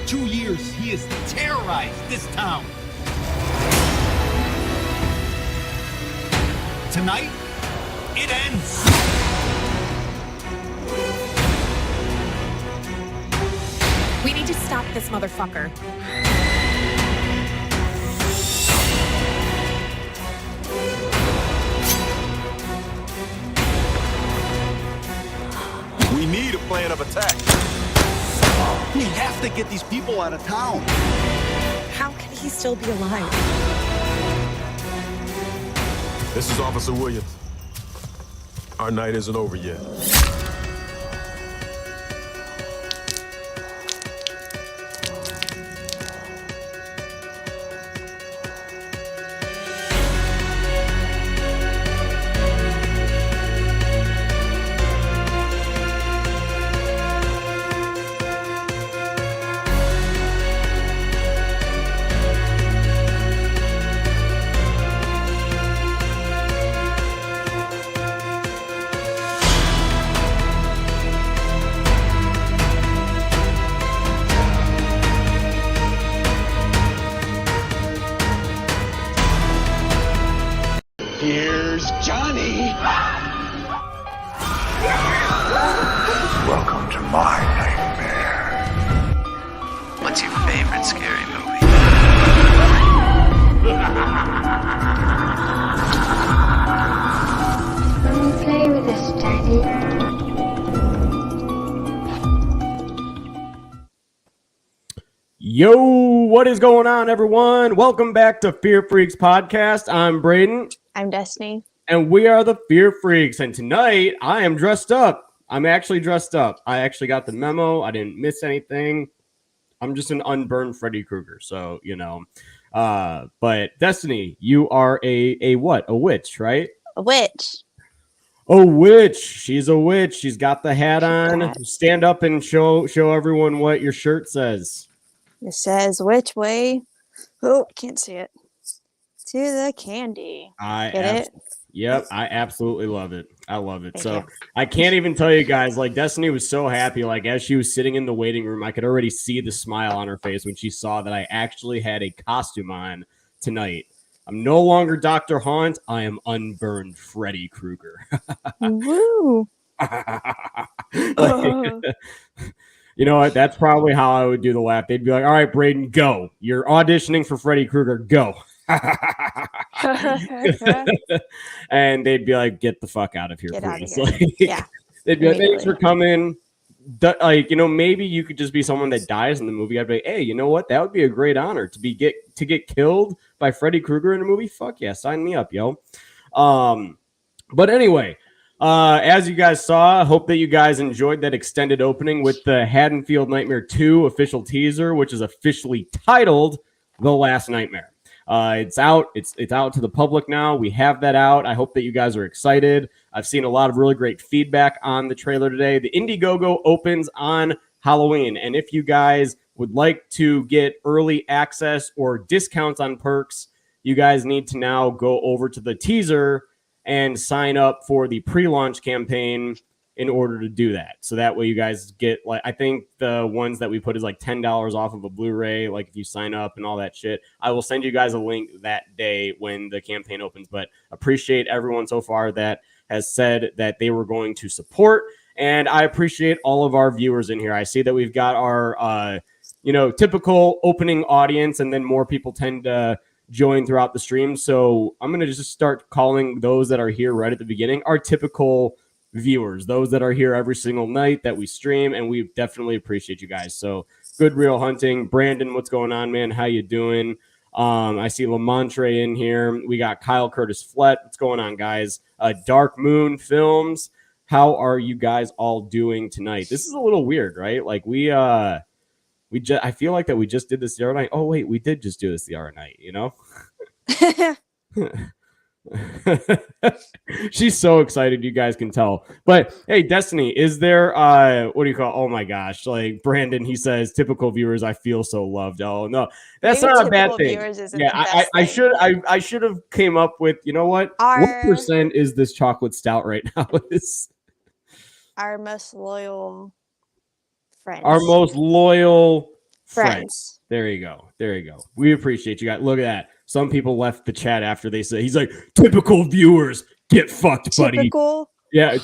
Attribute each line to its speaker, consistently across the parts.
Speaker 1: 2 years, he has terrorized this town. Tonight, it ends.
Speaker 2: We need to stop this motherfucker.
Speaker 3: We need a plan of attack.
Speaker 1: We have to get these people out of town.
Speaker 2: How can he still be alive?
Speaker 3: This is Officer Williams. Our night isn't over yet.
Speaker 1: Here's Johnny.
Speaker 4: Welcome to my nightmare.
Speaker 5: What's your favorite scary movie?
Speaker 6: Come play with us, Daddy.
Speaker 7: Yo, what is going on, everyone? Welcome back to Fear Freaks Podcast. I'm Braden.
Speaker 8: I'm Destiny.
Speaker 7: And we are the Fear Freaks. And tonight, I am dressed up. I'm actually dressed up. I actually got the memo. I didn't miss anything. I'm just an unburned Freddy Krueger. So, you know. But Destiny, you are a what? A witch, right?
Speaker 8: A witch.
Speaker 7: A witch. She's a witch. She's got the hat on. Stand up and show everyone what your shirt says.
Speaker 8: It says which way? Oh, I can't see it. To the candy. Get it?
Speaker 7: Yep, I absolutely love it. I love it.
Speaker 8: Thank you.
Speaker 7: I can't even tell you guys, like, Destiny was so happy. Like, as she was sitting in the waiting room, I could already see the smile on her face when she saw that I actually had a costume on tonight. I'm no longer Dr. Haunt. I am unburned Freddy Krueger.
Speaker 8: Woo!
Speaker 7: You know what? That's probably how I would do the laugh. They'd be like, all right, Braden, go. You're auditioning for Freddy Krueger. Go. And they'd be like, get the fuck out of here,
Speaker 8: Get out of
Speaker 7: please.
Speaker 8: here.
Speaker 7: Like,
Speaker 8: Yeah.
Speaker 7: they'd be like, thanks for coming. Like, you know, maybe you could just be someone that dies in the movie. I'd be like, hey, you know what? That would be a great honor to get killed by Freddy Krueger in a movie. Fuck yeah, sign me up, yo. But anyway, as you guys saw, I hope that you guys enjoyed that extended opening with the Haddonfield Nightmare 2 official teaser, which is officially titled The Last Nightmare. It's out. It's out to the public now. We have that out. I hope that you guys are excited. I've seen a lot of really great feedback on the trailer today. The Indiegogo opens on Halloween, and if you guys would like to get early access or discounts on perks, you guys need to now go over to the teaser and sign up for the pre-launch campaign in order to do that. So that way you guys get, like, I think the ones that we put is like $10 off of a Blu-ray, like if you sign up and all that shit. I will send you guys a link that day when the campaign opens, but appreciate everyone so far that has said that they were going to support, and I appreciate all of our viewers in here. I see that we've got our, typical opening audience, and then more people tend to join throughout the stream. So I'm going to just start calling those that are here right at the beginning our typical viewers, those that are here every single night that we stream, and we definitely appreciate you guys. So Good Real Hunting, Brandon, what's going on, man? How you doing? I see Lamontre in here. We got Kyle Curtis Flett. What's going on, guys? Dark Moon Films. How are you guys all doing tonight? This is a little weird, right? Like I feel like that we just did this the other night. Oh wait, we did just do this the other night, you know? She's so excited, you guys can tell. But hey, Destiny, is there what do you call, oh my gosh, like Brandon, he says, typical viewers, I feel so loved. Oh no, that's
Speaker 8: Maybe
Speaker 7: not a bad thing. Yeah, I should have came up with, you know what, what percent is this chocolate stout right now? Is
Speaker 8: our most loyal friends,
Speaker 7: our most loyal
Speaker 8: Friends.
Speaker 7: There you go. There you go. We appreciate you guys. Look at that. Some people left the chat after they said, he's like, typical viewers, get fucked, buddy.
Speaker 8: Typical.
Speaker 7: Yeah,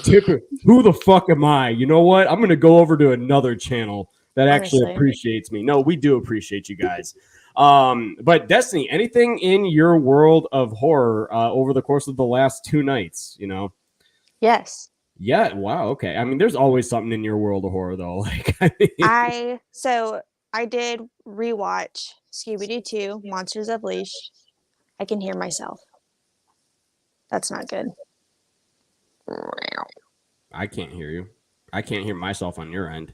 Speaker 7: who the fuck am I? You know what? I'm going to go over to another channel that actually
Speaker 8: Honestly.
Speaker 7: appreciates me. No, we do appreciate you guys. But Destiny, anything in your world of horror over the course of the last 2 nights, you know?
Speaker 8: Yes.
Speaker 7: Yeah, wow, okay. I mean, there's always something in your world of horror, though. Like,
Speaker 8: I did rewatch Scooby-Doo 2, Monsters of Leash. I can hear myself. That's not good.
Speaker 7: I can't hear you. I can't hear myself on your end.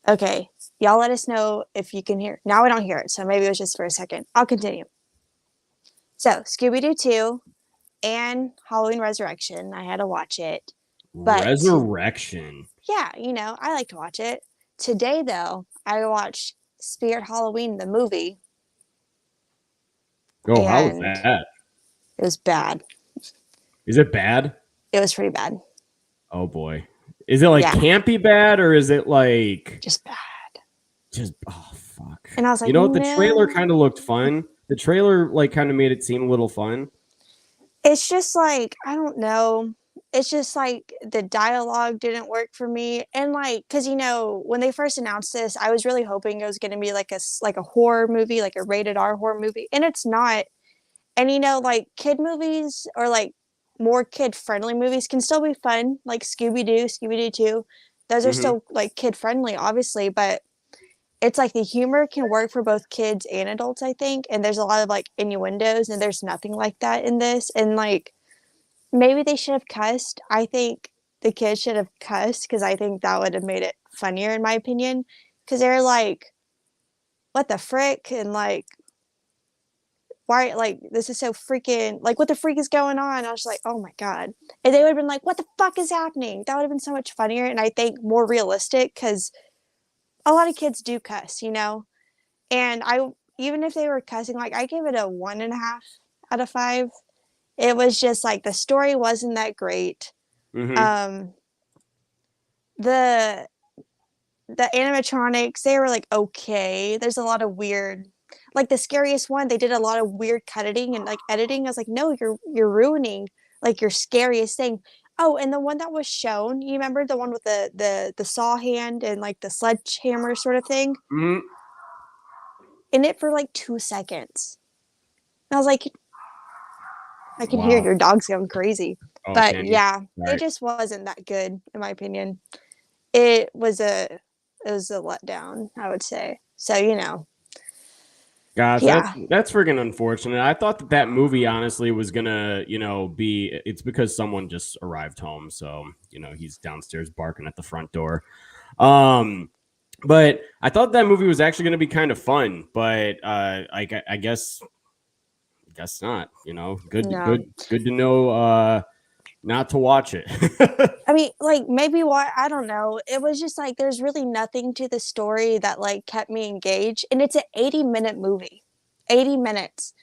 Speaker 8: Okay. Y'all let us know if you can hear. Now I don't hear it, so maybe it was just for a second. I'll continue. So, Scooby-Doo 2 and Halloween Resurrection. I had to watch it. But
Speaker 7: Resurrection.
Speaker 8: Yeah, you know, I like to watch it. Today, though, I watched Spirit Halloween, the movie.
Speaker 7: Oh, how was that?
Speaker 8: It was bad.
Speaker 7: Is it bad?
Speaker 8: It was pretty bad.
Speaker 7: Oh, boy. Is it like campy bad, or is it like...
Speaker 8: Just bad.
Speaker 7: Oh, fuck.
Speaker 8: And I was like,
Speaker 7: you know what? The trailer kind of looked fun. The trailer, like, kind of made it seem a little fun.
Speaker 8: It's just like, I don't know. It's just like the dialogue didn't work for me. And like, because, you know, when they first announced this, I was really hoping it was going to be like a horror movie, like a rated R horror movie. And it's not. And, you know, like kid movies or like more kid friendly movies can still be fun. Like Scooby-Doo, Scooby-Doo 2. Those are still like kid friendly, obviously. But it's like the humor can work for both kids and adults, I think. And there's a lot of like innuendos, and there's nothing like that in this. And like, maybe they should have cussed. I think the kids should have cussed because I think that would have made it funnier, in my opinion. Because they're like, what the frick? And like, why? Like, this is so freaking, like, what the freak is going on? I was like, oh my God. And they would have been like, what the fuck is happening? That would have been so much funnier. And I think more realistic because a lot of kids do cuss, you know? And even if they were cussing, like, I gave it a 1.5 out of 5. It was just like the story wasn't that great. The animatronics, they were like okay. There's a lot of weird, like the scariest one, they did a lot of weird cutting and like editing. I was like, no, you're ruining like your scariest thing. Oh, and the one that was shown, you remember the one with the saw hand and like the sledgehammer sort of thing? In it for like 2 seconds. And I was like, I can hear your dog's going crazy.
Speaker 7: Oh,
Speaker 8: but yeah, it just wasn't that good, in my opinion. It was a letdown, I would say. So, you know.
Speaker 7: Gosh, that's friggin' unfortunate. I thought that movie, honestly, was gonna, you know, it's because someone just arrived home. So, you know, he's downstairs barking at the front door. But I thought that movie was actually gonna be kind of fun, but I guess not, you know. Good to know not to watch it.
Speaker 8: I mean, like, maybe why, I don't know. It was just like there's really nothing to the story that like kept me engaged. And it's an 80-minute movie. 80 minutes.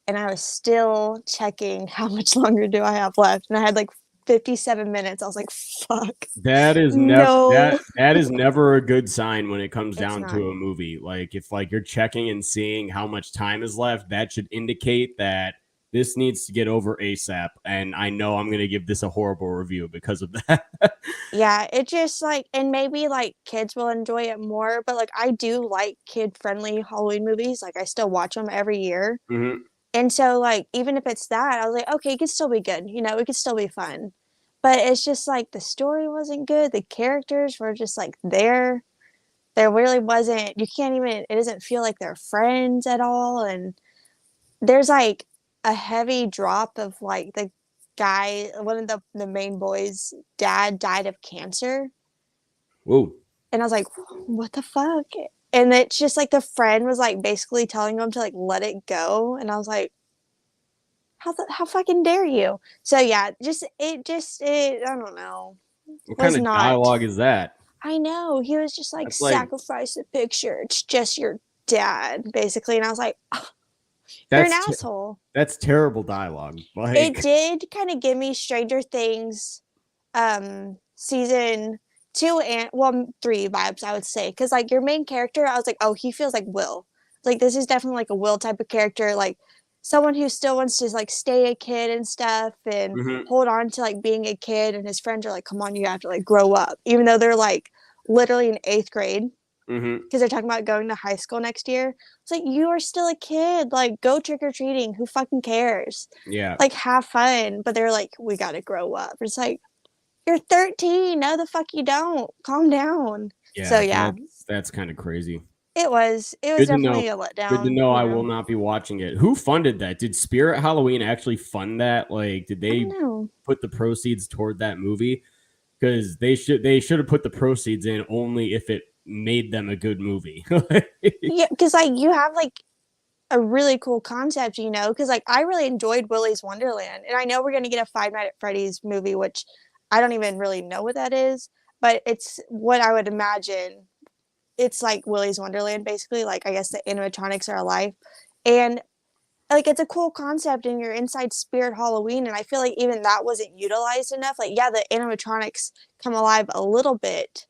Speaker 8: And I was still checking how much longer do I have left. And I had like 57 minutes. I was like, fuck.
Speaker 7: That is never that is never a good sign when it comes down to a movie. Like if like you're checking and seeing how much time is left, that should indicate that this needs to get over ASAP. And I know I'm going to give this a horrible review because of that.
Speaker 8: Yeah, it just like, and maybe like kids will enjoy it more, but like I do like kid-friendly Halloween movies. Like I still watch them every year. And so like, even if it's that, I was like, okay, it could still be good. You know, it could still be fun. But it's just like the story wasn't good. The characters were just like there. There really wasn't, it doesn't feel like they're friends at all. And there's like a heavy drop of like the guy, one of the main boys' dad died of cancer.
Speaker 7: Whoa.
Speaker 8: And I was like, what the fuck? And it's just like the friend was like basically telling him to like let it go. And I was like, how fucking dare you? So yeah, I don't know.
Speaker 7: What kind of dialogue is that?
Speaker 8: I know. He was just like, sacrifice the picture. It's just your dad, basically. And I was like, oh, you're an asshole.
Speaker 7: That's terrible dialogue.
Speaker 8: It did kind of give me Stranger Things season 2 and well 3 vibes I would say, because like your main character I was like, oh, he feels like Will, like this is definitely like a Will type of character, like someone who still wants to like stay a kid and stuff and
Speaker 7: Mm-hmm.
Speaker 8: hold on to like being a kid, and his friends are like, come on, you have to like grow up, even though they're like literally in 8th grade
Speaker 7: Mm-hmm.
Speaker 8: because they're talking about going to high school next year. It's like, you are still a kid, like go trick-or-treating, who fucking cares,
Speaker 7: Yeah.
Speaker 8: like have fun. But they're like, we gotta grow up. It's like, you're 13. No, the fuck you don't. Calm down. So
Speaker 7: Yeah.
Speaker 8: yeah,
Speaker 7: That's kind of crazy.
Speaker 8: it was
Speaker 7: Good to know.
Speaker 8: definitely a
Speaker 7: Good to
Speaker 8: letdown.
Speaker 7: know.
Speaker 8: You
Speaker 7: I will
Speaker 8: know,
Speaker 7: not be watching it. Who funded that? Did Spirit Halloween actually fund that? Like, did
Speaker 8: I don't
Speaker 7: they
Speaker 8: know.
Speaker 7: put the proceeds toward that movie? Because they should have put the proceeds in only if it made them a good movie.
Speaker 8: Yeah, because like you have like a really cool concept, you know, because like I really enjoyed Willy's Wonderland, and I know we're gonna get a Five Nights at Freddy's movie, which I don't even really know what that is, but it's what I would imagine. It's like Willy's Wonderland, basically. Like I guess the animatronics are alive, and like it's a cool concept, and you're inside Spirit Halloween, and I feel like even that wasn't utilized enough. Like yeah, the animatronics come alive a little bit,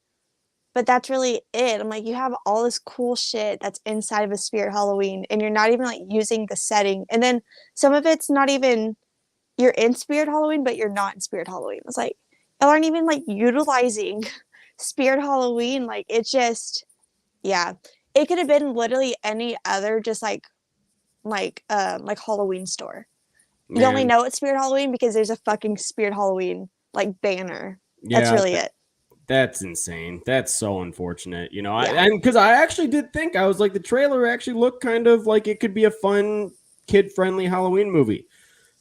Speaker 8: but that's really it. I'm like, you have all this cool shit that's inside of a Spirit Halloween, and you're not even like using the setting. And then some of it's not even, you're in Spirit Halloween, but you're not in Spirit Halloween. It's like y'all aren't even like utilizing Spirit Halloween. Like it's just, yeah, it could have been literally any other just like Halloween store. You only
Speaker 7: Man,
Speaker 8: know it's Spirit Halloween because there's a fucking Spirit Halloween like banner. That's
Speaker 7: yeah,
Speaker 8: really it.
Speaker 7: that's insane. That's so unfortunate. You know,
Speaker 8: Yeah.
Speaker 7: and because I actually did think, I was like, the trailer actually looked kind of like it could be a fun, kid-friendly Halloween movie.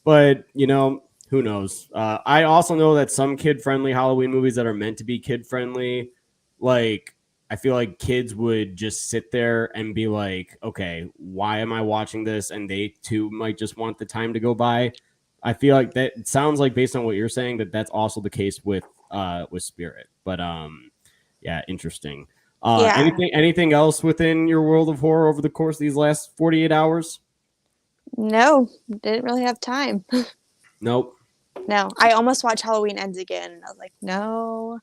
Speaker 7: But you know, who knows? I also know that some kid-friendly Halloween movies that are meant to be kid-friendly, like I feel like kids would just sit there and be like, "Okay, why am I watching this?" And they too might just want the time to go by. I feel like that, it sounds like, based on what you're saying, that that's also the case with Spirit. But yeah, interesting.
Speaker 8: Yeah.
Speaker 7: Anything else within your world of horror over the course of these last 48 hours?
Speaker 8: No, didn't really have time.
Speaker 7: Nope.
Speaker 8: No, I almost watched Halloween Ends again, and I was like, no,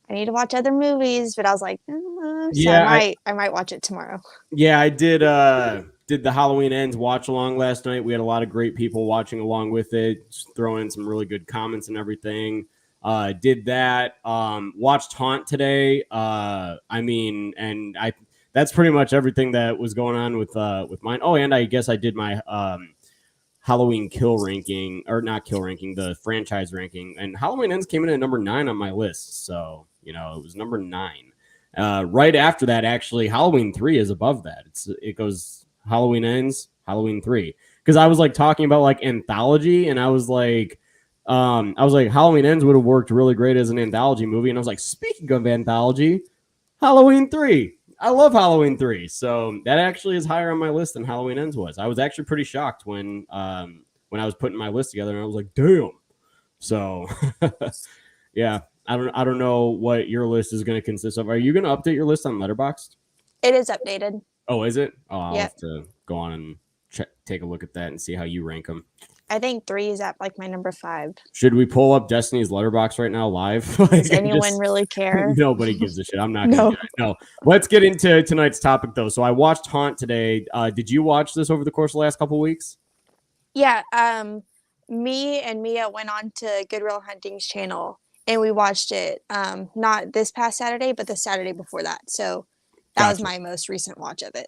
Speaker 8: I need to watch other movies. But I was like, so
Speaker 7: Yeah,
Speaker 8: I might watch it tomorrow.
Speaker 7: yeah, I did the Halloween Ends watch along last night. We had a lot of great people watching along with it, just throwing in some really good comments and everything. Did that. Watched Haunt today. I mean, and I that's pretty much everything that was going on with mine. Oh, and I guess I did my Halloween kill ranking, or not kill ranking, the franchise ranking, and Halloween Ends came in at number 9 on my list. So you know, it was number 9. Right after that, actually, Halloween 3 is above that. It goes Halloween Ends, Halloween 3. Because I was like talking about like anthology, and I was like Halloween Ends would have worked really great as an anthology movie. And I was like, speaking of anthology, Halloween 3. I love Halloween 3. So that actually is higher on my list than Halloween Ends was. I was actually pretty shocked when I was putting my list together, and I was like, damn. So yeah, I don't know what your list is going to consist of. Are you going to update your list on Letterboxd?
Speaker 8: It is updated.
Speaker 7: Oh, is it? Oh, I'll
Speaker 8: Yep.
Speaker 7: have to go on and take a look at that and see how you rank them.
Speaker 8: I think 3 is at like my number 5.
Speaker 7: Should we pull up Destiny's Letterbox right now live?
Speaker 8: Does anyone really care?
Speaker 7: Nobody gives a shit. I'm not
Speaker 8: No.
Speaker 7: going to do it. No. Let's get into tonight's topic, though. So I watched Haunt today. Did you watch this over the course of the last couple of weeks?
Speaker 8: Yeah. Me and Mia went on to Goodwill Hunting's channel, and we watched it. Not this past Saturday, but the Saturday before that. So that was
Speaker 7: Gotcha.
Speaker 8: my most recent watch of it.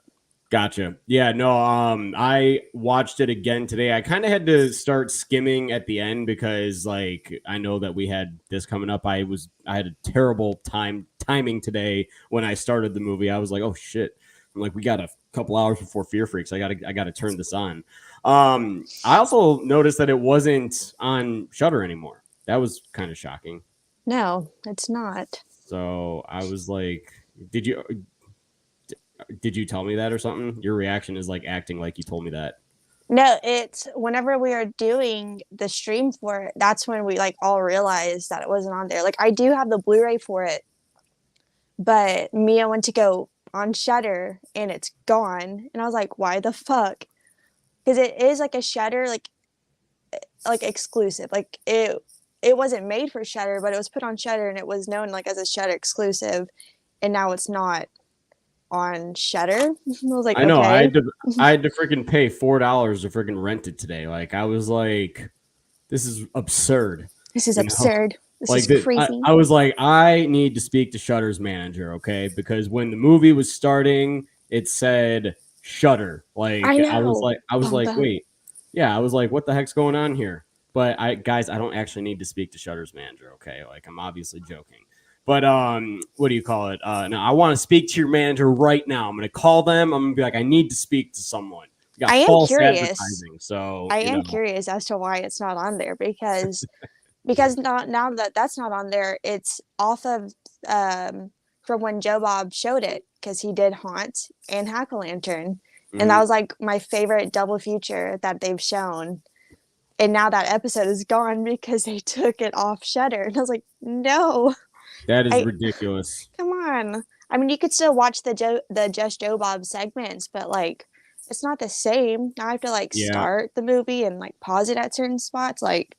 Speaker 7: Gotcha. Yeah, no, I watched it again today. I kind of had to start skimming at the end because like I know that we had this coming up. I had a terrible timing today when I started the movie. I was like, "Oh shit." I'm like, "We got a couple hours before Fear Freaks. I got to turn this on." I also noticed that it wasn't on Shudder anymore. That was kind of shocking.
Speaker 8: No, it's not.
Speaker 7: So, I was like, did you tell me that or something? Your reaction is like acting like you told me that.
Speaker 8: No, it's whenever we were doing the stream for it, that's when we like all realized that it wasn't on there. Like I do have the Blu-ray for it, but Mia went to go on Shudder and it's gone. And I was like, why the fuck? Because it is like a Shudder like exclusive. Like it it wasn't made for Shudder, but it was put on Shudder and it was known like as a Shudder exclusive, and now it's not on Shudder. I was like,
Speaker 7: I know.
Speaker 8: okay.
Speaker 7: I had to freaking pay $4 to freaking rent it today. Like, I was like, this is absurd.
Speaker 8: This is
Speaker 7: You know?
Speaker 8: absurd. This
Speaker 7: Like
Speaker 8: is crazy.
Speaker 7: I was like, I need to speak to Shudder's manager, okay? Because when the movie was starting, it said Shudder. Like,
Speaker 8: I
Speaker 7: I was
Speaker 8: know.
Speaker 7: like, wait, yeah, I was like, what the heck's going on here? But I don't actually need to speak to Shudder's manager, okay? Like, I'm obviously joking. But what do you call it? No, I want to speak to your manager right now. I'm gonna call them. I'm gonna be like, I need to speak to someone. We got
Speaker 8: I am
Speaker 7: false
Speaker 8: curious.
Speaker 7: advertising, so
Speaker 8: I am curious as to why it's not on there, because now that that's not on there, it's off of from when Joe Bob showed it, because he did Haunt and Hack-O-Lantern, and that was like my favorite double feature that they've shown. And now that episode is gone because they took it off Shudder, and I was like, no.
Speaker 7: That is ridiculous.
Speaker 8: Come on. I mean, you could still watch the Just Joe Bob segments, but like, it's not the same. Now I have to like start the movie and like pause it at certain spots. Like,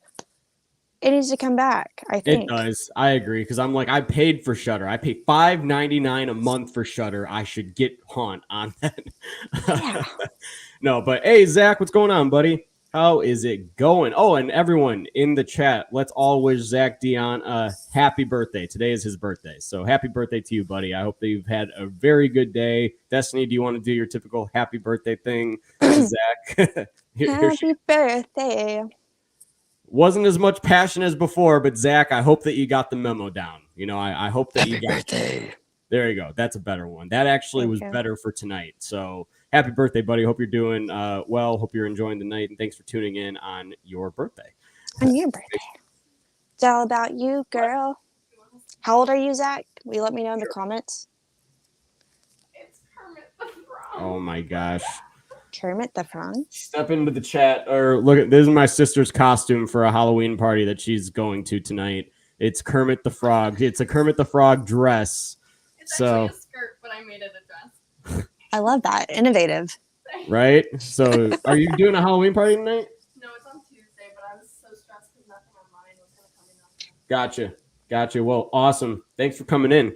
Speaker 8: it needs to come back, I think.
Speaker 7: It does. I agree, because I'm like, I paid for Shudder. I pay $5.99 a month for Shudder. I should get Haunt on that.
Speaker 8: Yeah.
Speaker 7: No, but hey, Zach, what's going on, buddy? How is it going? Oh, and everyone in the chat, let's all wish Zach Dion a happy birthday. Today is his birthday. So happy birthday to you, buddy. I hope that you've had a very good day. Destiny, do you want to do your typical happy birthday thing to Zach?
Speaker 8: Happy birthday.
Speaker 7: Wasn't as much passion as before, but Zach, I hope that you got the memo down. You know, I hope that you got it. There you go. That's a better one. That actually was better for tonight. So happy birthday, buddy. Hope you're doing well. Hope you're enjoying the night. And thanks for tuning in on your birthday.
Speaker 8: On your birthday. It's all about you, girl. How old are you, Zach? Will you let me know in the comments?
Speaker 2: It's Kermit the Frog.
Speaker 7: Oh my gosh.
Speaker 8: Kermit the Frog?
Speaker 7: Step into the chat, or look at this is my sister's costume for a Halloween party that she's going to tonight. It's Kermit the Frog. It's a Kermit the Frog dress.
Speaker 2: It's actually a skirt, but I made it a dress.
Speaker 8: I love that. Innovative.
Speaker 7: Right? So are you doing a Halloween party tonight?
Speaker 2: No, it's on Tuesday, but I was so stressed because nothing on mine was going to come in.
Speaker 7: Gotcha. Well, awesome. Thanks for coming in.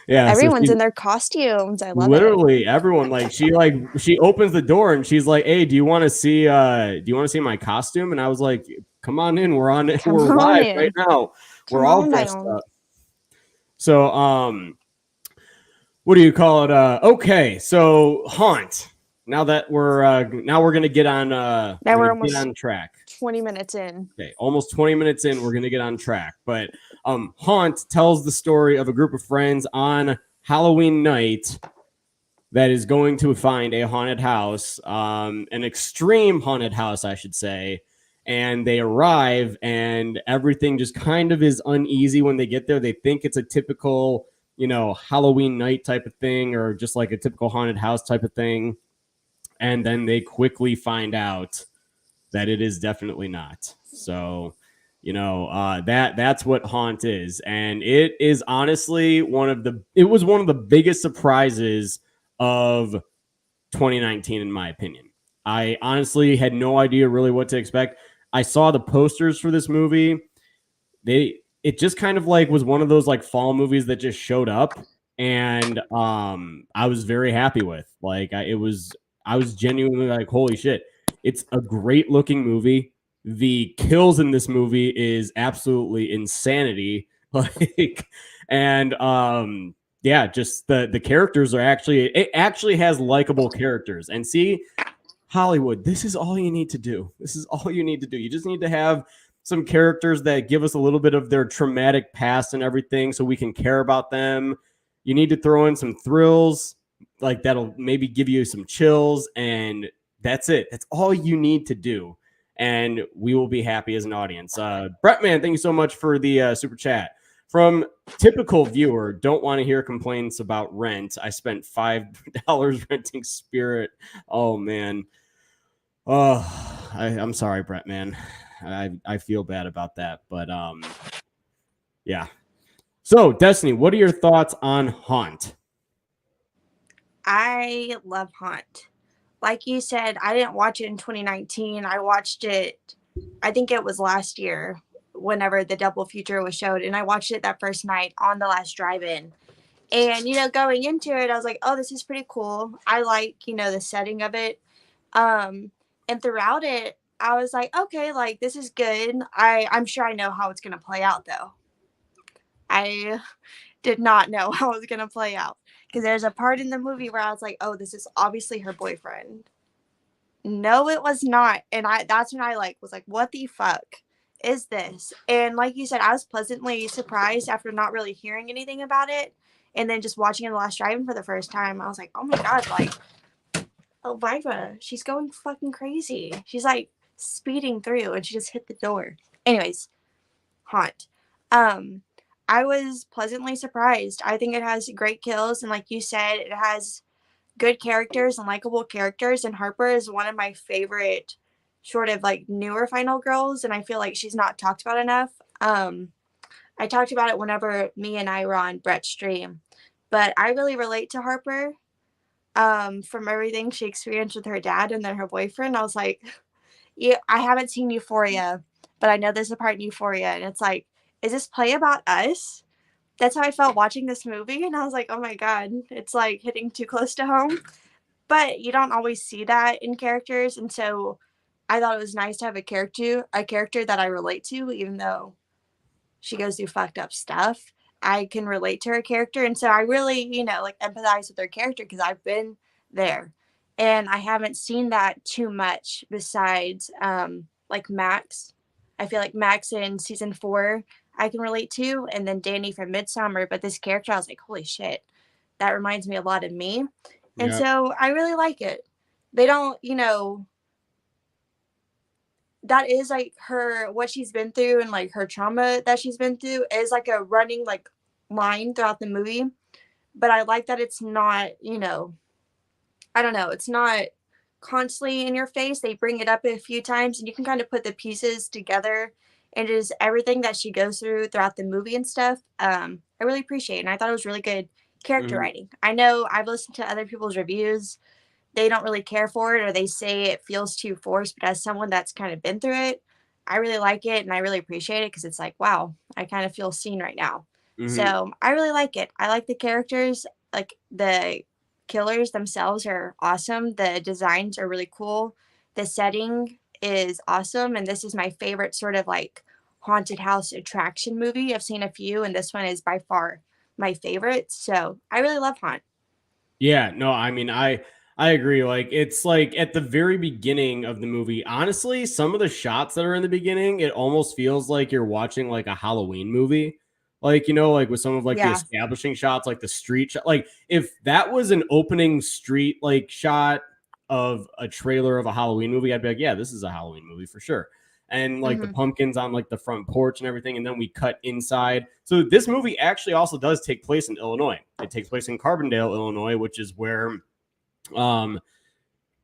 Speaker 7: Yeah,
Speaker 8: everyone's in their costumes. I love it.
Speaker 7: Literally everyone. Like she opens the door and she's like, "Hey, do you want to see my costume?" And I was like, "Come on in. We're on it. We're live right now. We're all dressed up." So what do you call it? Okay, so Haunt. Now that we're gonna get on now we're almost on track.
Speaker 8: 20 minutes in.
Speaker 7: Okay, almost 20 minutes in, we're gonna get on track. But Haunt tells the story of a group of friends on Halloween night that is going to find a haunted house, an extreme haunted house, I should say. And they arrive, and everything just kind of is uneasy when they get there. They think it's a typical, Halloween night type of thing, or just like a typical haunted house type of thing. And then they quickly find out that it is definitely not. So, that's what Haunt is. And it is honestly one of the biggest surprises of 2019, in my opinion. I honestly had no idea really what to expect. I saw the posters for this movie. It just kind of like was one of those like fall movies that just showed up, and I was very happy with. Like I was genuinely like, holy shit. It's a great looking movie. The kills in this movie is absolutely insanity. And just the characters are it actually has likable characters. And see, Hollywood, this is all you need to do. This is all you need to do. You just need to have some characters that give us a little bit of their traumatic past and everything so we can care about them. You need to throw in some thrills, like that'll maybe give you some chills, and that's it. That's all you need to do, and we will be happy as an audience. Brettman, thank you so much for the super chat. From typical viewer, don't want to hear complaints about rent. I spent $5 renting Spirit. Oh, man. Oh, I'm sorry, Brettman. I feel bad about that, but yeah. So, Destiny, what are your thoughts on Haunt?
Speaker 8: I love Haunt. Like you said, I didn't watch it in 2019. I watched it I think it was last year whenever the double feature was showed, and I watched it that first night on the last drive-in. And going into it, I was like, oh, this is pretty cool. I like the setting of it. And throughout it, I was like, okay, like this is good. I'm sure I know how it's gonna play out though. I did not know how it was gonna play out, because there's a part in the movie where I was like, oh, this is obviously her boyfriend. No, it was not. And that's when I was like, what the fuck is this? And like you said, I was pleasantly surprised after not really hearing anything about it. And then just watching it the last driving for the first time, I was like, oh my God, like, Elvira, she's going fucking crazy. She's like speeding through and she just hit the door. Anyways, Haunt. I was pleasantly surprised. I think it has great kills. And like you said, it has good characters and likable characters, and Harper is one of my favorite sort of like newer final girls, and I feel like she's not talked about enough. I talked about it whenever me and I were on Brett's stream, but I really relate to Harper from everything she experienced with her dad and then her boyfriend. I was like, yeah, I haven't seen Euphoria, but I know there's a part in Euphoria, and it's like, is this play about us? That's how I felt watching this movie, and I was like, oh my God, it's like hitting too close to home. But you don't always see that in characters, and so I thought it was nice to have a character that I relate to, even though she goes through fucked up stuff. I can relate to her character, and so I really, empathize with her character because I've been there, and I haven't seen that too much besides like Max. I feel like Max in season 4 I can relate to, and then Danny from Midsummer. But this character, I was like, holy shit, that reminds me a lot of me. And so I really like it. They don't, that is like what she's been through, and like her trauma that she's been through is like a running like line throughout the movie. But I like that it's not, I don't know, it's not constantly in your face. They bring it up a few times and you can kind of put the pieces together, and just everything that she goes through throughout the movie and stuff. I really appreciate it. And I thought it was really good character writing. I know I've listened to other people's reviews. They don't really care for it, or they say it feels too forced, but as someone that's kind of been through it, I really like it and I really appreciate it, because it's like, wow, I kind of feel seen right now. So I really like it. I like the characters. Like the killers themselves are awesome. The designs are really cool. The setting is awesome. And this is my favorite sort of like haunted house attraction movie. I've seen a few, and this one is by far my favorite. So I really love Haunt.
Speaker 7: Yeah, no, I mean, I agree. Like, it's like at the very beginning of the movie, honestly, some of the shots that are in the beginning, it almost feels like you're watching like a Halloween movie. Like, like with some of like the establishing shots, like the street shot. Like, if that was an opening street like shot of a trailer of a Halloween movie, I'd be like, yeah, this is a Halloween movie for sure. And like the pumpkins on like the front porch and everything, and then we cut inside. So this movie actually also does take place in Illinois. It takes place in Carbondale, Illinois, which is where what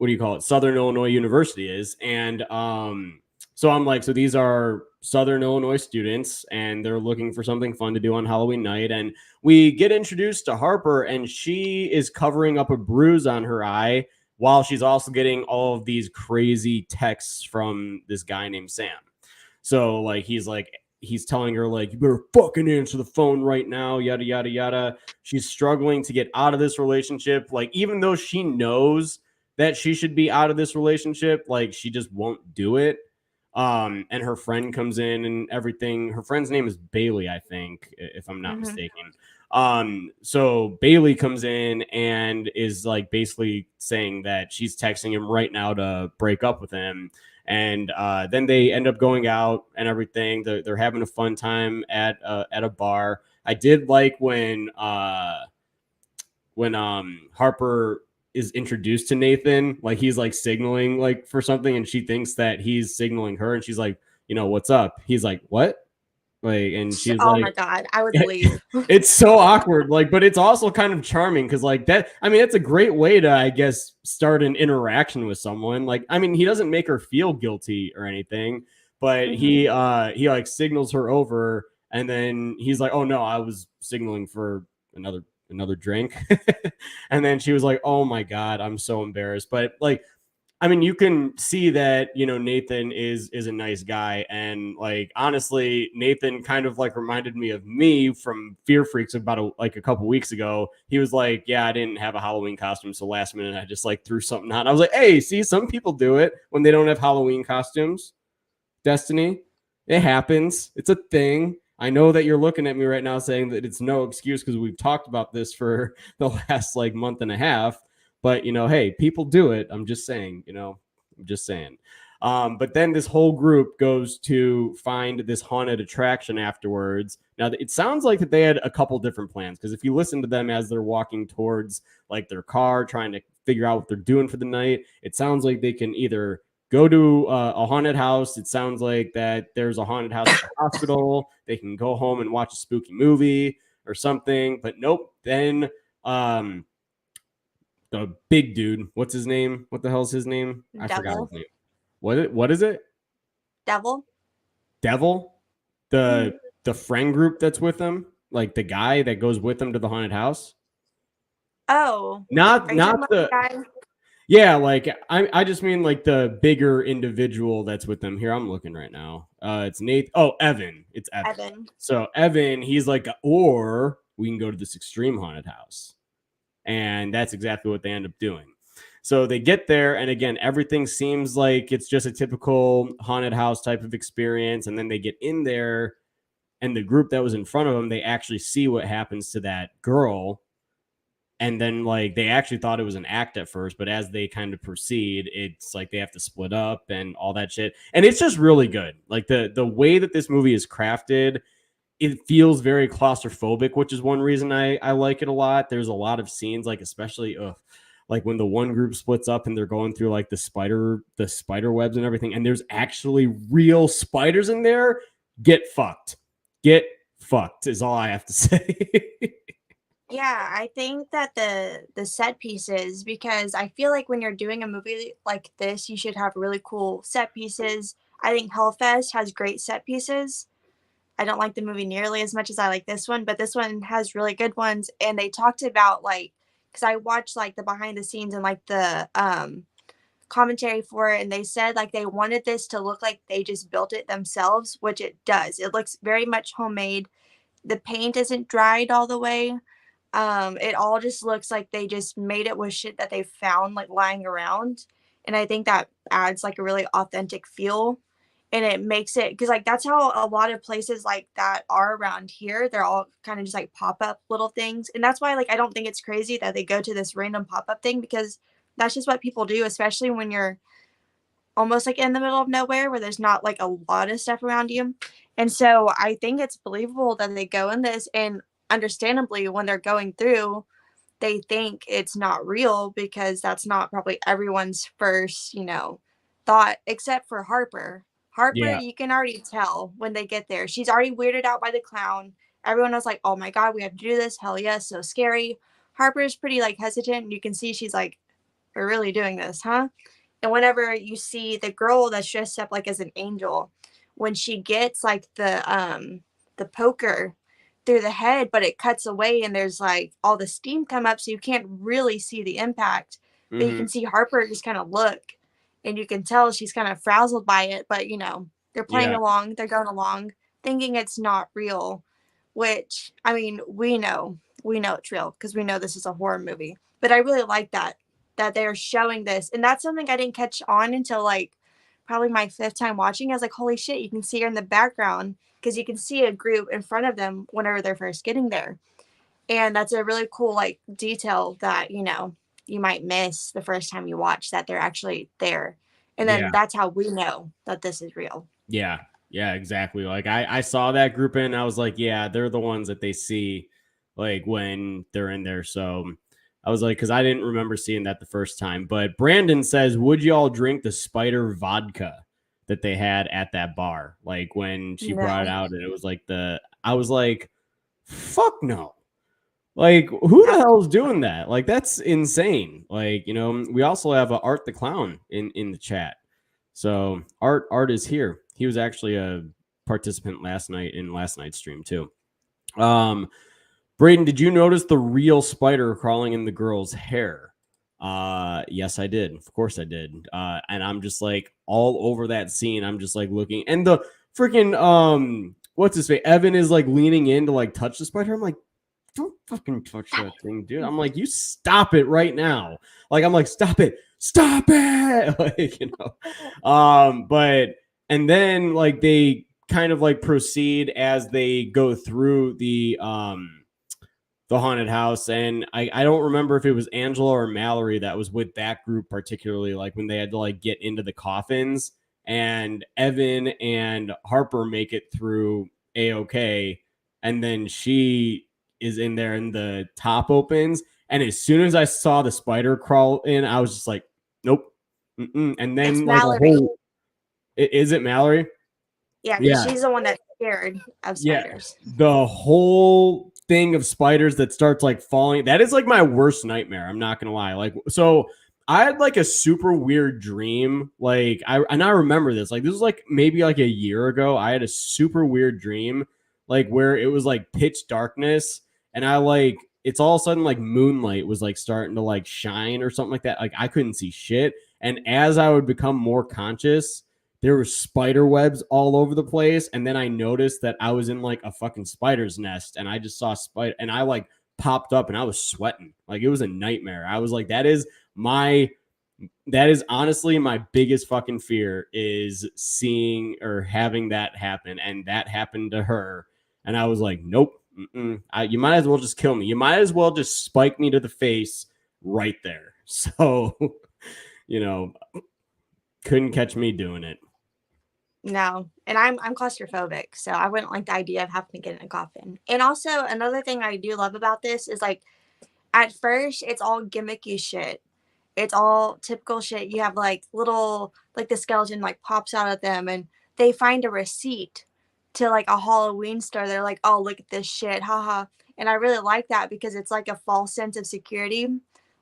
Speaker 7: do you call it? Southern Illinois University is. And so I'm like, so these are Southern Illinois students, and they're looking for something fun to do on Halloween night. And we get introduced to Harper, and she is covering up a bruise on her eye while she's also getting all of these crazy texts from this guy named Sam. So like, he's telling her like, you better fucking answer the phone right now, yada, yada, yada. She's struggling to get out of this relationship. Like, even though she knows that she should be out of this relationship, like, she just won't do it. And her friend comes in and everything. Her friend's name is Bailey, I think, if I'm not mistaken. So Bailey comes in and is like basically saying that she's texting him right now to break up with him. And then they end up going out and everything. They're having a fun time at a bar. I did like when Harper is introduced to Nathan, like he's like signaling like for something, and she thinks that he's signaling her, and she's like, what's up? He's like, what? Like, and she's
Speaker 8: oh
Speaker 7: like,
Speaker 8: my God, I would leave.
Speaker 7: It's so awkward, like, but it's also kind of charming because like that, I mean, it's a great way to, I guess, start an interaction with someone. Like, I mean, he doesn't make her feel guilty or anything, but he like signals her over, and then he's like, oh no, I was signaling for another drink. And then she was like, oh my God, I'm so embarrassed. But like, I mean, you can see that, you know, Nathan is a nice guy. And like, honestly, Nathan kind of like reminded me of me from Fear Freaks about a couple weeks ago. He was like, yeah, I didn't have a Halloween costume. So last minute, I just like threw something on. I was like, hey, see, some people do it when they don't have Halloween costumes. Destiny, it happens. It's a thing. I know that you're looking at me right now saying that it's no excuse because we've talked about this for the last like month and a half. But, you know, hey, people do it. I'm just saying, you know, I'm just saying. But then this whole group goes to find this haunted attraction afterwards. Now, it sounds like that they had a couple different plans, because if you listen to them as they're walking towards like their car, trying to figure out what they're doing for the night, it sounds like they can either go to a haunted house. It sounds like that there's a haunted house at the hospital. They can go home and watch a spooky movie or something. But nope. Then the big dude, what's his name? What the hell's his name? I forgot his name. What is it?
Speaker 8: Devil.
Speaker 7: Devil? The friend group that's with him? Like the guy that goes with them to the haunted house?
Speaker 8: Oh.
Speaker 7: Not the
Speaker 8: guy?
Speaker 7: Yeah, like I just mean like the bigger individual that's with them. Here, I'm looking right now. It's Nate. Oh, Evan. It's Evan. So Evan, he's like, or we can go to this extreme haunted house. And that's exactly what they end up doing. So they get there, and again, everything seems like it's just a typical haunted house type of experience. And then they get in there, and the group that was in front of them, they actually see what happens to that girl. And then like they actually thought it was an act at first, but as they kind of proceed, it's like they have to split up and all that shit. And it's just really good. Like the way that this movie is crafted, it feels very claustrophobic, which is one reason I like it a lot. There's a lot of scenes, like especially like when the one group splits up and they're going through like the spider webs and everything, and there's actually real spiders in there. Get fucked is all I have to say.
Speaker 8: Yeah, I think that the set pieces, because I feel like when you're doing a movie like this, you should have really cool set pieces. I think Hellfest has great set pieces. I don't like the movie nearly as much as I like this one, but this one has really good ones. And they talked about like, because I watched like the behind the scenes and like the commentary for it, and they said like they wanted this to look like they just built it themselves, which it does. It looks very much homemade. The paint isn't dried all the way. It all just looks like they just made it with shit that they found like lying around. And I think that adds like a really authentic feel. And it makes it, because like that's how a lot of places like that are around here. They're all kind of just like pop-up little things. And that's why like I don't think it's crazy that they go to this random pop-up thing, because that's just what people do, especially when you're almost like in the middle of nowhere where there's not like a lot of stuff around you. And so I think it's believable that they go in this, and understandably when they're going through, they think it's not real, because that's not probably everyone's first, thought, except for Harper.
Speaker 7: Yeah.
Speaker 8: You can already tell when they get there. She's already weirded out by the clown. Everyone was like, oh my God, we have to do this. Hell yes, so scary. Harper's pretty like hesitant. You can see she's like, we're really doing this, huh? And whenever you see the girl that's dressed up like as an angel, when she gets like the poker through the head, but it cuts away and there's like all the steam come up, so you can't really see the impact. But you can see Harper just kind of look, and you can tell she's kind of frazzled by it. But they're playing along, they're going along, thinking it's not real. Which, I mean, we know it's real because we know this is a horror movie. But I really like that they're showing this, and that's something I didn't catch on until like probably my 5th time watching. I was like, holy shit, you can see her in the background, because you can see a group in front of them whenever they're first getting there. And that's a really cool like detail that you might miss the first time you watch, that they're actually there. And then that's how we know that this is real.
Speaker 7: Yeah exactly. Like I saw that group in, I was like, yeah, they're the ones that they see like when they're in there. So I was like, because I didn't remember seeing that the first time. But Brandon says, would you all drink the spider vodka that they had at that bar? Like when she brought it out, and it was like I was like, fuck no. Like, who the hell is doing that? Like, that's insane. Like, we also have Art the Clown in the chat. So Art is here. He was actually a participant last night's stream too. Braden, did you notice the real spider crawling in the girl's hair? Yes, I did. Of course I did. And I'm just like all over that scene. I'm just like looking, and the freaking what's his face? Evan is like leaning in to like touch the spider. I'm like, don't fucking touch that thing, dude. I'm like, you stop it right now. Like, I'm like, stop it, like, you know. But and then like they kind of like proceed as they go through the haunted house, and I don't remember if it was Angela or Mallory that was with that group particularly, like when they had to like get into the coffins, and Evan and Harper make it through a-okay, and then she is in there and the top opens, and as soon as I saw the spider crawl in, I was just like, nope. Mm-mm. And then
Speaker 8: It's
Speaker 7: like
Speaker 8: Mallory.
Speaker 7: is it Mallory?
Speaker 8: Yeah,
Speaker 7: Yeah.
Speaker 8: she's the one that's scared of spiders.
Speaker 7: The whole thing of spiders that starts like falling, that is like my worst nightmare. I'm not gonna lie. Like, so I had like a super weird dream. Like, I remember this. Like, this was like maybe like a year ago. I had a super weird dream, like where it was like pitch darkness, and I like it's all of a sudden like moonlight was like starting to like shine or something like that. Like, I couldn't see shit. And as I would become more conscious, there were spider webs all over the place, and then I noticed that I was in like a fucking spider's nest, and I just saw spider, and I like popped up, and I was sweating. Like, it was a nightmare. I was like, that is honestly my biggest fucking fear, is seeing or having that happen, and that happened to her, and I was like, nope. You might as well just kill me. You might as well just spike me to the face right there. So, you know, couldn't catch me doing it.
Speaker 8: No, and I'm claustrophobic, so I wouldn't like the idea of having to get in a coffin. And also another thing I do love about this is like at first it's all gimmicky shit. It's all typical shit. You have like little like the skeleton like pops out at them, and they find a receipt to like a Halloween store. They're like, oh, look at this shit, haha. And I really like that because it's like a false sense of security.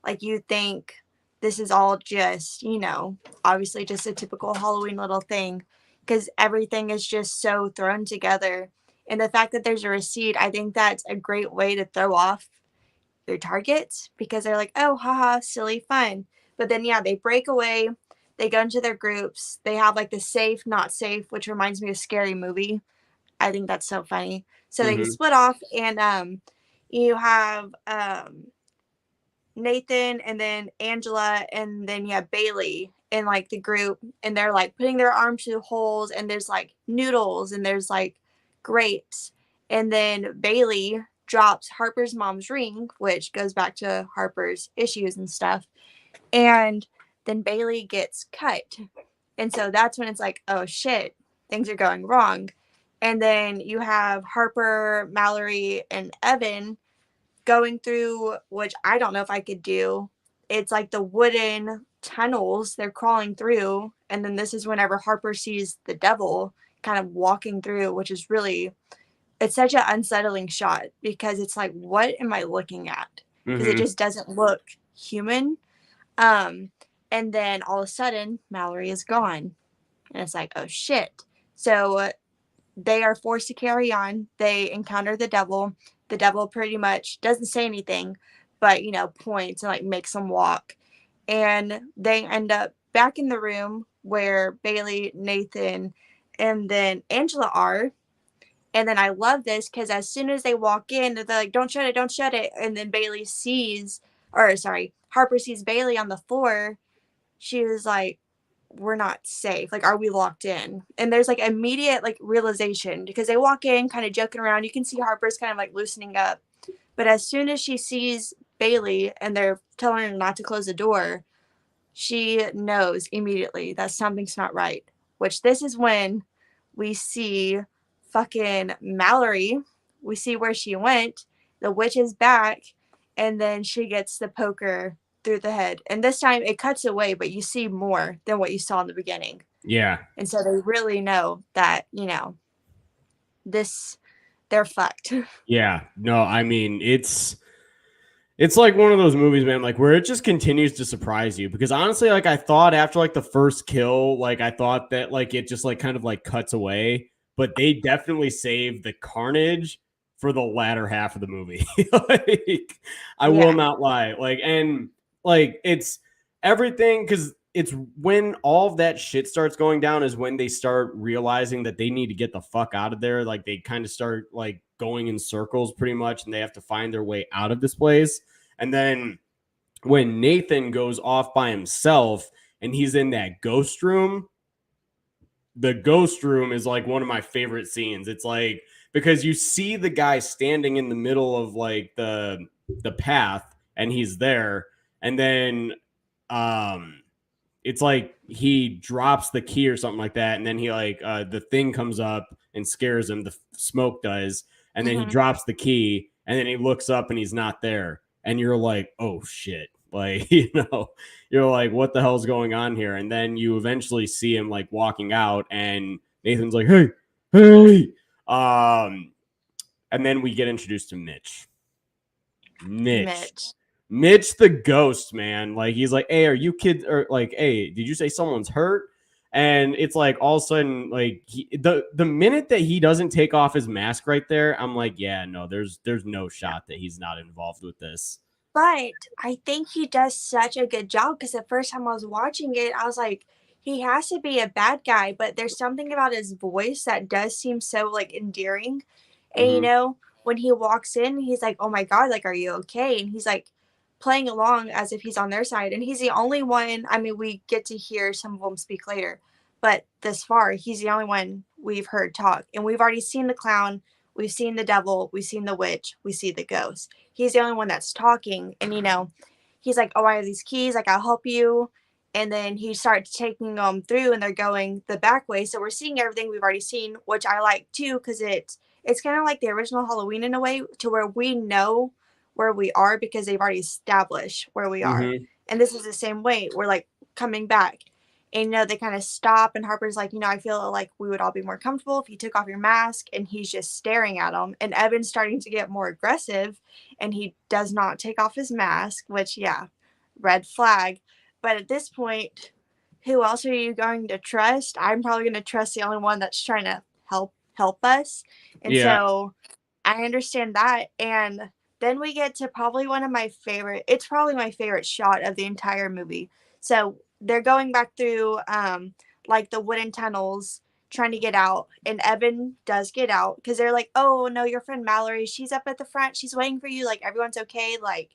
Speaker 8: Like, you think this is all just, you know, obviously just a typical Halloween little thing, because everything is just so thrown together. And the fact that there's a receipt, I think that's a great way to throw off your targets, because they're like, oh, haha, silly fun. But then, yeah, they break away. They go into their groups. They have like the safe, not safe, which reminds me of Scary Movie. I think that's so funny. So they split off, and you have Nathan, and then Angela, and then you have Bailey in like the group, and they're like putting their arms through holes, and there's like noodles, and there's like grapes, and then Bailey drops Harper's mom's ring, which goes back to Harper's issues and stuff, and then Bailey gets cut, and so that's when it's like, oh shit, things are going wrong. And then you have Harper, Mallory, and Evan going through, which I don't know if I could do. It's like the wooden tunnels they're crawling through, and then this is whenever Harper sees the devil kind of walking through, which is really, it's such an unsettling shot, because it's like, what am I looking at? Because it just doesn't look human. And then all of a sudden Mallory is gone, and it's like, oh shit. So they are forced to carry on. They encounter the devil. The devil pretty much doesn't say anything, but, you know, points and like makes them walk. And they end up back in the room where Bailey, Nathan, and then Angela are. And then I love this because as soon as they walk in, they're like, don't shut it, don't shut it. And then Harper sees Bailey on the floor. She was like, we're not safe. Like, are we locked in? And there's like immediate like realization, because they walk in kind of joking around. You can see Harper's kind of like loosening up. But as soon as she sees Bailey and they're telling her not to close the door, she knows immediately that something's not right. Which this is when we see fucking Mallory. We see where she went. The witch is back. And then she gets the poker through the head. And this time it cuts away, but you see more than what you saw in the beginning.
Speaker 7: Yeah.
Speaker 8: And so they really know that, you know, they're fucked.
Speaker 7: Yeah. No, I mean, it's like one of those movies, man, like where it just continues to surprise you, because honestly, like I thought after like the first kill, like I thought that like it just like kind of like cuts away, but they definitely saved the carnage for the latter half of the movie. Like, I will not lie. Like, and like it's everything because it's when all of that shit starts going down is when they start realizing that they need to get the fuck out of there. Like they kind of start like going in circles pretty much, and they have to find their way out of this place. And then when Nathan goes off by himself and he's in that ghost room, the ghost room is like one of my favorite scenes. It's like because you see the guy standing in the middle of like the path and he's there, and then it's like he drops the key or something like that, and then he like the thing comes up and scares him, the smoke does, and then he drops the key, and then he looks up and he's not there, and you're like, oh shit, like you're like, what the hell's going on here? And then you eventually see him like walking out, and Nathan's like, hey, and then we get introduced to Mitch. Mitch the ghost, man. Like he's like, hey, are you kids? Or like, hey, did you say someone's hurt? And it's like all of a sudden, like the minute that he doesn't take off his mask right there, I'm like, yeah, no, there's no shot that he's not involved with this.
Speaker 8: But I think he does such a good job because the first time I was watching it, I was like, he has to be a bad guy, but there's something about his voice that does seem so like endearing. And you know, when he walks in, he's like, oh my God, like, are you okay? And he's like playing along as if he's on their side. And he's the only one, I mean, we get to hear some of them speak later, but this far, he's the only one we've heard talk. And we've already seen the clown, we've seen the devil, we've seen the witch, we see the ghost. He's the only one that's talking. And, you know, he's like, oh, I have these keys, like, I'll help you. And then he starts taking them through and they're going the back way. So we're seeing everything we've already seen, which I like too, because it's kind of like the original Halloween in a way, to where we know where we are because they've already established where we are. And this is the same way. We're like coming back. And, you know, they kind of stop and Harper's like, you know, I feel like we would all be more comfortable if you took off your mask. And he's just staring at him. And Evan's starting to get more aggressive and he does not take off his mask, which, yeah, red flag. But at this point, who else are you going to trust? I'm probably going to trust the only one that's trying to help us. And so I understand that. And then we get to probably one of my favorite, it's probably my favorite shot of the entire movie. So they're going back through like the wooden tunnels trying to get out, and Evan does get out because they're like, oh no, your friend Mallory, she's up at the front, she's waiting for you, like everyone's okay, like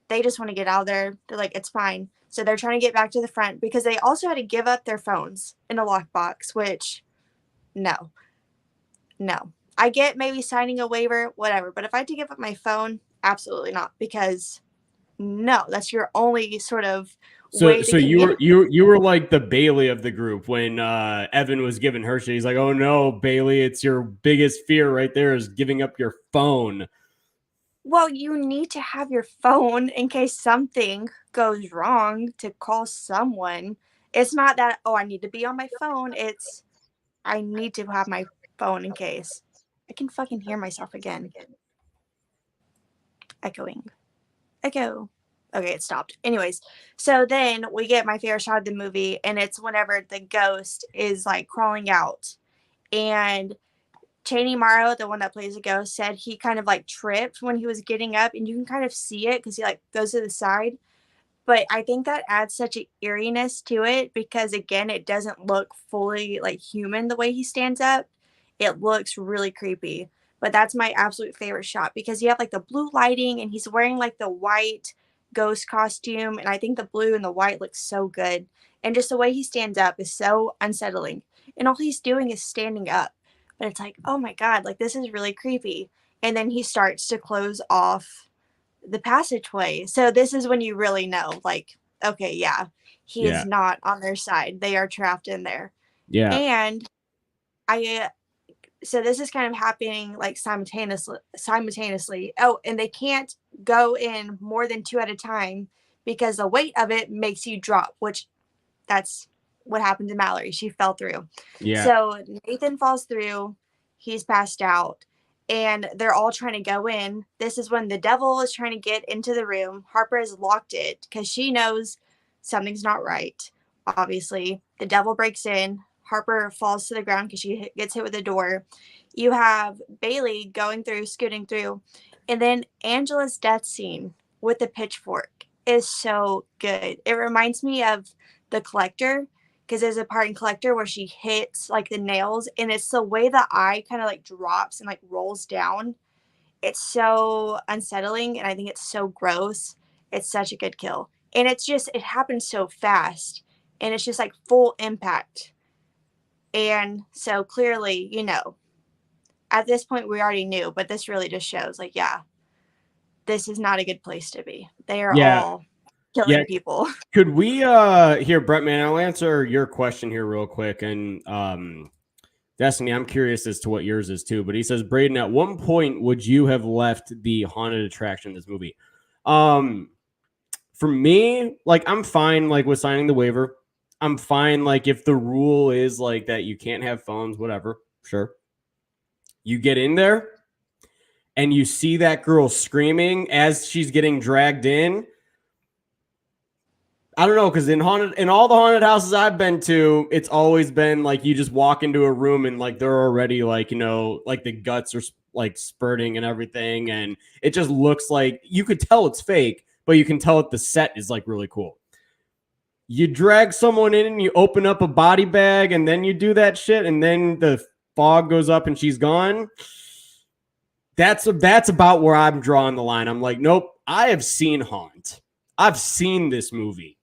Speaker 8: they just want to get out of there. They're like, it's fine. So they're trying to get back to the front because they also had to give up their phones in a lockbox, which no. I get maybe signing a waiver, whatever, but if I had to give up my phone, absolutely not, because no, that's your only sort of way
Speaker 7: so you were like the Bailey of the group when Evan was giving her shit. He's like, oh no, Bailey, it's your biggest fear right there is giving up your phone.
Speaker 8: Well, you need to have your phone in case something goes wrong to call someone. It's not that, oh, I need to be on my phone. It's, I need to have my phone in case. I can fucking hear myself again. Echoing. Echo. Okay, it stopped. Anyways, so then we get my favorite shot of the movie, and it's whenever the ghost is like crawling out. And Chaney Morrow, the one that plays the ghost, said he kind of like tripped when he was getting up, and you can kind of see it because he like goes to the side. But I think that adds such an eeriness to it because, again, it doesn't look fully like human the way he stands up. It looks really creepy. But that's my absolute favorite shot because you have like the blue lighting and he's wearing like the white ghost costume. And I think the blue and the white looks so good. And just the way he stands up is so unsettling. And all he's doing is standing up. But it's like, oh my God, like this is really creepy. And then he starts to close off the passageway. So this is when you really know, like, okay, yeah, he is not on their side. They are trapped in there.
Speaker 7: Yeah.
Speaker 8: And so this is kind of happening like simultaneously. Oh, and they can't go in more than 2 at a time because the weight of it makes you drop, which that's what happened to Mallory. She fell through.
Speaker 7: Yeah.
Speaker 8: So Nathan falls through. He's passed out. And they're all trying to go in. This is when the devil is trying to get into the room. Harper has locked it because she knows something's not right. Obviously, the devil breaks in. Harper falls to the ground because she gets hit with the door. You have Bailey going through, scooting through. And then Angela's death scene with the pitchfork. is so good. It reminds me of The Collector, because there's a part in Collector where she hits like the nails, and it's the way the eye kind of like drops and like rolls down. It's so unsettling, and I think it's so gross. It's such a good kill. And it's just, it happens so fast, and it's just like full impact. And so clearly, you know, at this point we already knew, but this really just shows like, yeah, this is not a good place to be. They are all killing people.
Speaker 7: Could we here, Brett, man, I'll answer your question here real quick. And Destiny, I'm curious as to what yours is too. But he says, Braden, at one point would you have left the haunted attraction in this movie? For me, like, I'm fine like with signing the waiver. I'm fine like if the rule is like that you can't have phones, whatever. Sure. You get in there and you see that girl screaming as she's getting dragged in. I don't know, because in all the haunted houses I've been to, it's always been like you just walk into a room and like they're already like, you know, like the guts are like spurting and everything, and it just looks like you could tell it's fake, but you can tell that the set is like really cool. You drag someone in and you open up a body bag and then you do that shit, and then the fog goes up and she's gone. That's about where I'm drawing the line. I'm like, nope, I have seen Haunt. I've seen this movie.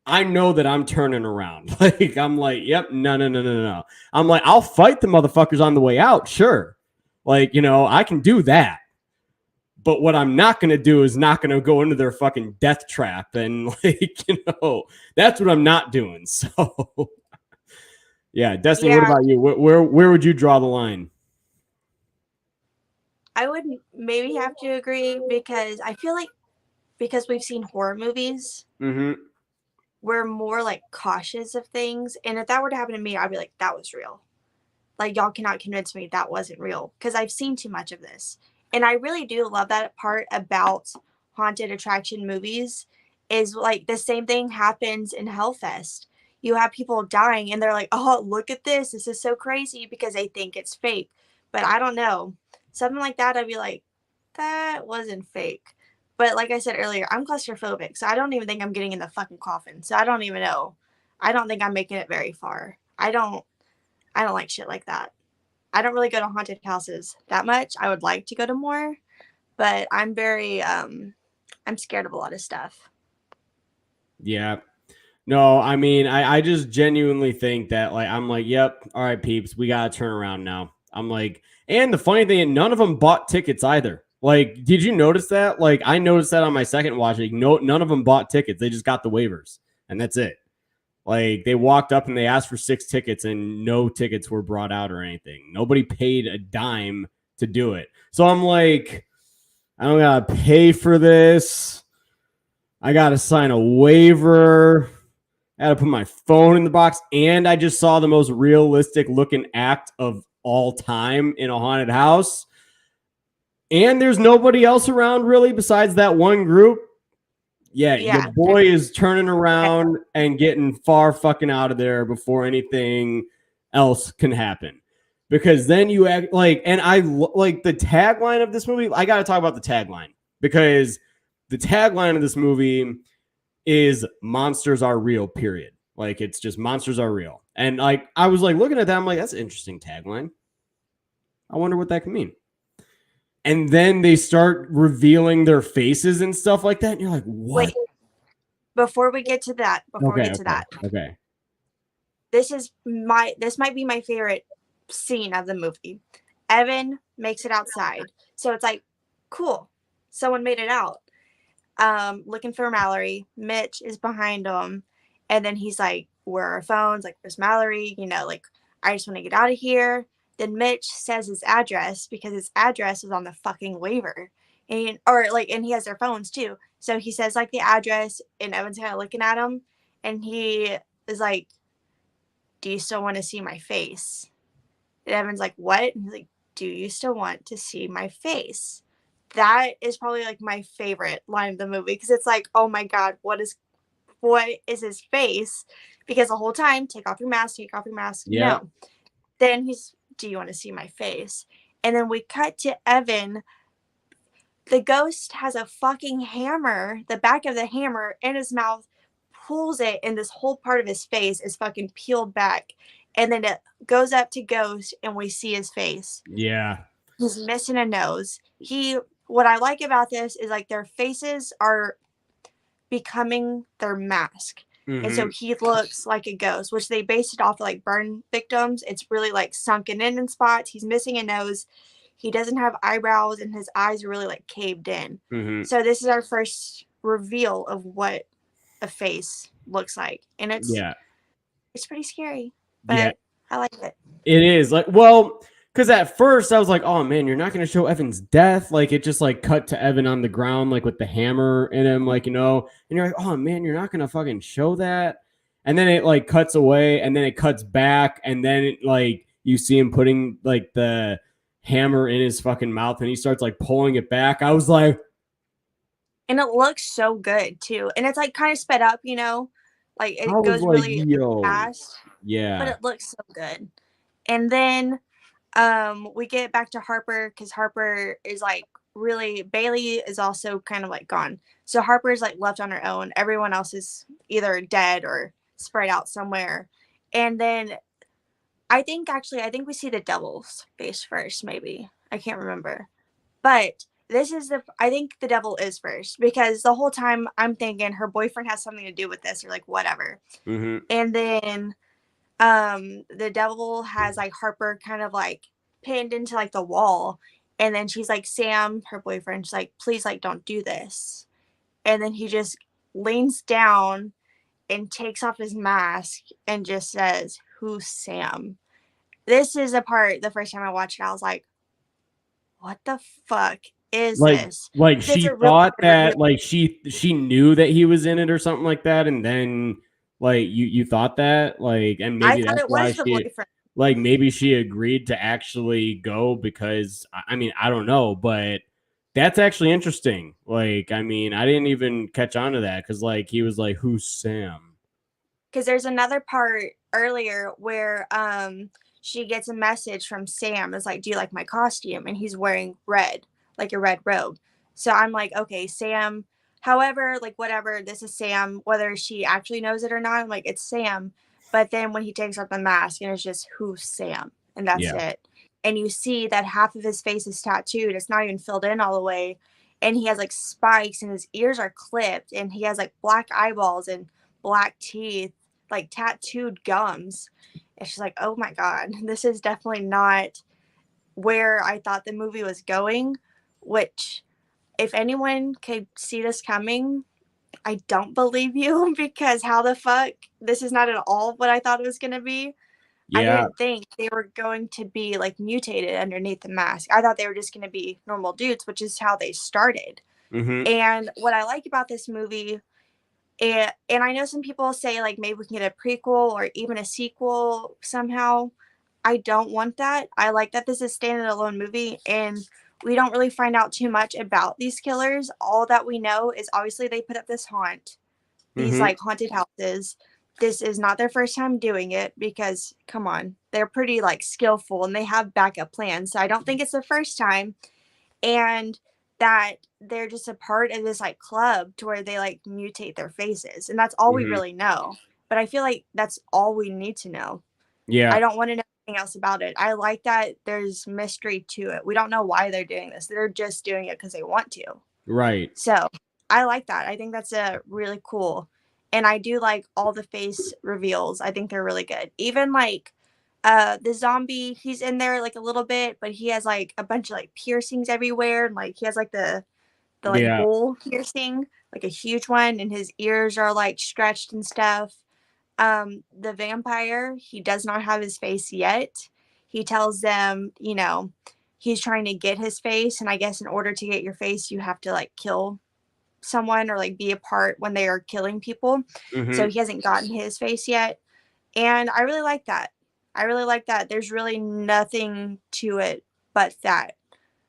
Speaker 7: I know that I'm turning around. Like, I'm like, yep, no. I'm like, I'll fight the motherfuckers on the way out, sure. Like, you know, I can do that. But what I'm not going to do is not going to go into their fucking death trap. And, like, you know, that's what I'm not doing. So, yeah, Destiny, what about you? Where would you draw the line?
Speaker 8: I would maybe have to agree, because I feel like because we've seen horror movies, we're more like cautious of things. And if that were to happen to me, I'd be like, that was real. Like, y'all cannot convince me that wasn't real, because I've seen too much of this. And I really do love that part about haunted attraction movies is like the same thing happens in Hellfest. You have people dying and they're like, oh, look at this. This is so crazy, because they think it's fake. But I don't know. Something like that, I'd be like, that wasn't fake. But like I said earlier, I'm claustrophobic, so I don't even think I'm getting in the fucking coffin. So I don't even know. I don't think I'm making it very far. I don't like shit like that. I don't really go to haunted houses that much. I would like to go to more, but I'm very I'm scared of a lot of stuff.
Speaker 7: Yeah. No, I mean, I just genuinely think that, like, I'm like, yep, all right, peeps, we got to turn around now. I'm like, and the funny thing, none of them bought tickets either. Like, did you notice that? Like, I noticed that on my second watch. Like, none of them bought tickets. They just got the waivers, and that's it. Like, they walked up and they asked for 6 tickets, and no tickets were brought out or anything. Nobody paid a dime to do it. So I'm like, I don't gotta pay for this. I gotta sign a waiver. I gotta put my phone in the box, and I just saw the most realistic looking act of all time in a haunted house. And there's nobody else around really besides that one group. Yeah, your boy is turning around and getting far fucking out of there before anything else can happen. Because then you act like, and I like the tagline of this movie. I got to talk about the tagline, because the tagline of this movie is monsters are real, period. Like, it's just monsters are real. And like, I was like looking at that, I'm like, that's an interesting tagline. I wonder what that can mean. And then they start revealing their faces and stuff like that. And you're like, what?
Speaker 8: Wait, before we get to that,
Speaker 7: Okay.
Speaker 8: This might be my favorite scene of the movie. Evan makes it outside. So it's like, cool. Someone made it out. Looking for Mallory. Mitch is behind him. And then he's like, where are our phones? Like, where's Mallory? You know, like, I just want to get out of here. Then Mitch says his address, because his address is on the fucking waiver. And he has their phones too. So he says like the address, and Evan's kind of looking at him, and he is like, do you still want to see my face? And Evan's like, what? And he's like, do you still want to see my face? That is probably like my favorite line of the movie, because it's like, oh my God, what is his face? Because the whole time, take off your mask.
Speaker 7: Yeah.
Speaker 8: No. Then he's, do you want to see my face? And then we cut to Evan the ghost has a fucking hammer, the back of the hammer in his mouth, pulls it, and this whole part of his face is fucking peeled back. And then it goes up to Ghost, and we see his face.
Speaker 7: Yeah.
Speaker 8: He's missing a nose. What I like about this is like their faces are becoming their mask. And so he looks like a ghost, which they based it off of like burn victims. It's really like sunken in spots. He's missing a nose. He doesn't have eyebrows, and his eyes are really like caved in. So this is our first reveal of what a face looks like. And it's pretty scary, but I like it.
Speaker 7: It is like, well, because at first I was like, oh man, you're not going to show Evan's death. Like it just like cut to Evan on the ground, like with the hammer in him, like, you know, and you're like, oh man, you're not going to fucking show that. And then it like cuts away, and then it cuts back, and then it, like you see him putting like the hammer in his fucking mouth, and he starts like pulling it back. I was like,
Speaker 8: and it looks so good too, and it's like kind of sped up, you know, like it goes
Speaker 7: like,
Speaker 8: really fast, but it looks so good. And then we get back to Harper, because Harper is like really, Bailey is also kind of like gone, so Harper's like left on her own. Everyone else is either dead or spread out somewhere. And then I think we see the devil's face first, maybe. I can't remember. But I think the devil is first, because the whole time I'm thinking her boyfriend has something to do with this, or like whatever. And then the devil has like Harper kind of like pinned into like the wall, and then she's like, Sam, her boyfriend, she's like, please, like, don't do this. And then he just leans down and takes off his mask and just says, who's Sam? This is the part, the first time I watched it, I was like, what the fuck is this?
Speaker 7: Like she thought that like she knew that he was in it or something like that, and then like you thought that, like, and maybe that's why she, like, maybe she agreed to actually go, because I mean, I don't know, but that's actually interesting. Like, I mean, I didn't even catch on to that, because like he was like, who's Sam?
Speaker 8: Because there's another part earlier where she gets a message from Sam. It's like, do you like my costume? And he's wearing red, like a red robe. So I'm like, okay, Sam. However, like, whatever, this is Sam, whether she actually knows it or not. I'm like, it's Sam. But then when he takes off the mask, and it's just, who's Sam? And that's it. And you see that half of his face is tattooed. It's not even filled in all the way. And he has like spikes, and his ears are clipped, and he has like black eyeballs and black teeth, like tattooed gums. And she's like, oh my God, this is definitely not where I thought the movie was going, which, if anyone could see this coming, I don't believe you, because how the fuck, this is not at all what I thought it was going to be. I didn't think they were going to be like mutated underneath the mask. I thought they were just going to be normal dudes, which is how they started. And what I like about this movie, and I know some people say like maybe we can get a prequel or even a sequel somehow. I don't want that. I like that this is a standalone movie, and we don't really find out too much about these killers. All that we know is obviously they put up this haunt, these like haunted houses. This is not their first time doing it, because come on, they're pretty like skillful, and they have backup plans. So I don't think it's the first time, and that they're just a part of this like club to where they like mutate their faces, and that's all we really know. But I feel like that's all we need to know. I don't want to know anything else about it. I like that there's mystery to it. We don't know why they're doing this. They're just doing it because they want to.
Speaker 7: Right.
Speaker 8: So I like that. I think that's a really cool. And I do like all the face reveals. I think they're really good. Even like the zombie, he's in there like a little bit, but he has like a bunch of like piercings everywhere. And like he has like the like bowl piercing, like a huge one, and his ears are like stretched and stuff. The vampire, he does not have his face yet. He tells them, you know, he's trying to get his face, and I guess in order to get your face, you have to like kill someone or like be a part when they are killing people. So he hasn't gotten his face yet, and I really like that. There's really nothing to it but that.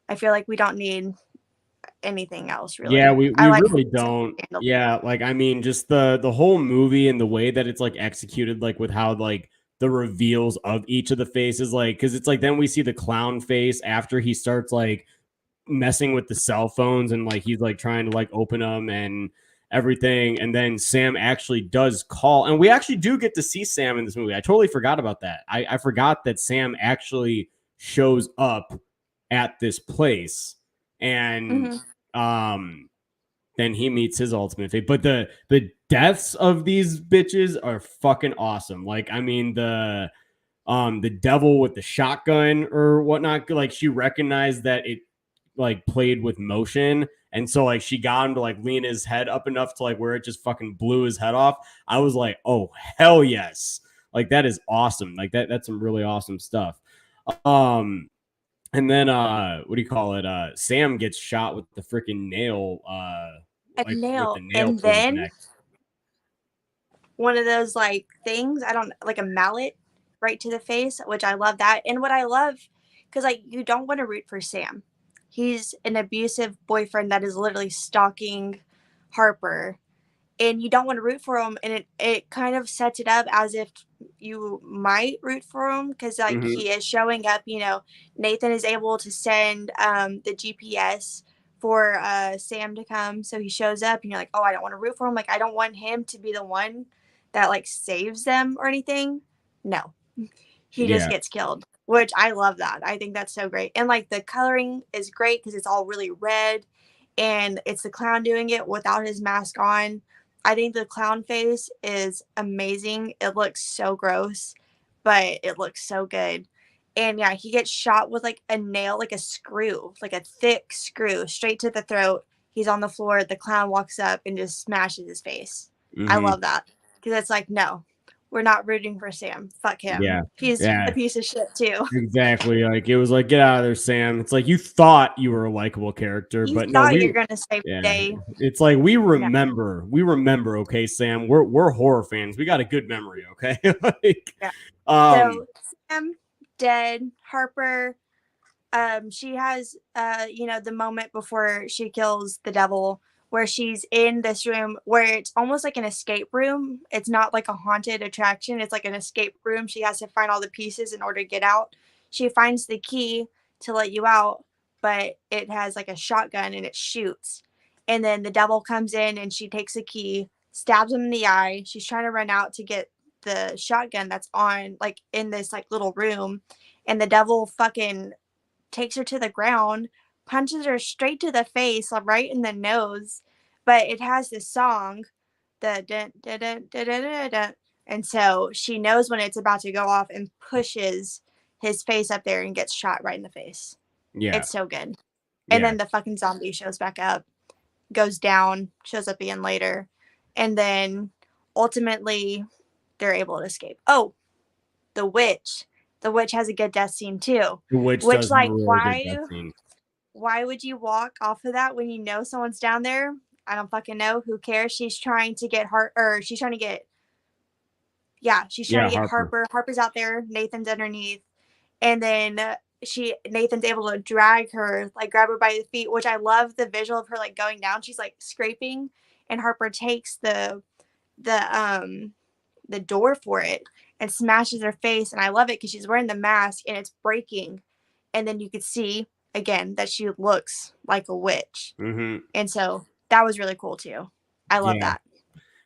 Speaker 8: I feel like we don't need anything else, really.
Speaker 7: Yeah, we really don't. Yeah, like, I mean, just the whole movie and the way that it's like executed, like with how like the reveals of each of the faces, like, because it's like then we see the clown face after he starts like messing with the cell phones and like he's like trying to like open them and everything. And then Sam actually does call, and we actually do get to see Sam in this movie. I totally forgot about that. I forgot that Sam actually shows up at this place, and then he meets his ultimate fate. But the deaths of these bitches are fucking awesome. Like, I mean, the devil with the shotgun or whatnot, like she recognized that it like played with motion, and so like she got him to like lean his head up enough to like where it just fucking blew his head off. I was like, oh hell yes, like that is awesome. Like that's some really awesome stuff. And then what do you call it? Sam gets shot with the freaking nail.
Speaker 8: A
Speaker 7: Like,
Speaker 8: nail,
Speaker 7: with the nail
Speaker 8: and
Speaker 7: to his
Speaker 8: then
Speaker 7: neck.
Speaker 8: one of those like things, I don't like a mallet right to the face, which I love that. And what I love, because like you don't want to root for Sam. He's an abusive boyfriend that is literally stalking Harper, and you don't want to root for him. And it kind of sets it up as if you might root for him because like he is showing up. You know, Nathan is able to send the GPS for Sam to come, so he shows up, and you're like, oh, I don't want to root for him. Like, I don't want him to be the one that like saves them or anything. No, he just gets killed, which I love that. I think that's so great. And like the coloring is great because it's all really red, and it's the clown doing it without his mask on. I think the clown face is amazing. It looks so gross, but it looks so good. And yeah, he gets shot with like a nail, like a screw, like a thick screw straight to the throat. He's on the floor. The clown walks up and just smashes his face. I love that because it's like, no, we're not rooting for Sam. Fuck him.
Speaker 7: Yeah.
Speaker 8: He's
Speaker 7: Yeah.
Speaker 8: a piece of shit too.
Speaker 7: Exactly. Like it was like, get out of there, Sam. It's like you thought you were a likable character,
Speaker 8: You
Speaker 7: but no,
Speaker 8: thought you're gonna save the
Speaker 7: yeah.
Speaker 8: day.
Speaker 7: It's like we remember. Okay, Sam. We're horror fans. We got a good memory, okay? Like,
Speaker 8: Yeah. So Sam dead. Harper, she has you know, the moment before she kills the devil where she's in this room where it's almost like an escape room. It's not like a haunted attraction. It's like an escape room. She has to find all the pieces in order to get out. She finds the key to let you out, but it has like a shotgun and it shoots. And then the devil comes in and she takes the key, stabs him in the eye. She's trying to run out to get the shotgun that's on like in this like little room, and the devil fucking takes her to the ground, punches her straight to the face, like right in the nose. But it has this song, the dun, dun, dun, dun, dun, dun, dun. And so she knows when it's about to go off and pushes his face up there and gets shot right in the face.
Speaker 7: yeah.
Speaker 8: It's so good. And then the fucking zombie shows back up, goes down, shows up again later. And then ultimately they're able to escape. Oh, the witch. The witch has a good death scene too.
Speaker 7: The witch
Speaker 8: Which,
Speaker 7: does
Speaker 8: like,
Speaker 7: have a really good death scene.
Speaker 8: why would you walk off of that when you know someone's down there? I don't fucking know. Who cares? She's trying to get she's trying to get Harper. Harper's out there. Nathan's underneath. And then Nathan's able to drag her, like grab her by the feet, which I love the visual of her like going down. She's like scraping, and Harper takes the door for it and smashes her face. And I love it because she's wearing the mask and it's breaking. And then you could see again that she looks like a witch. And so that was really cool too. I love that.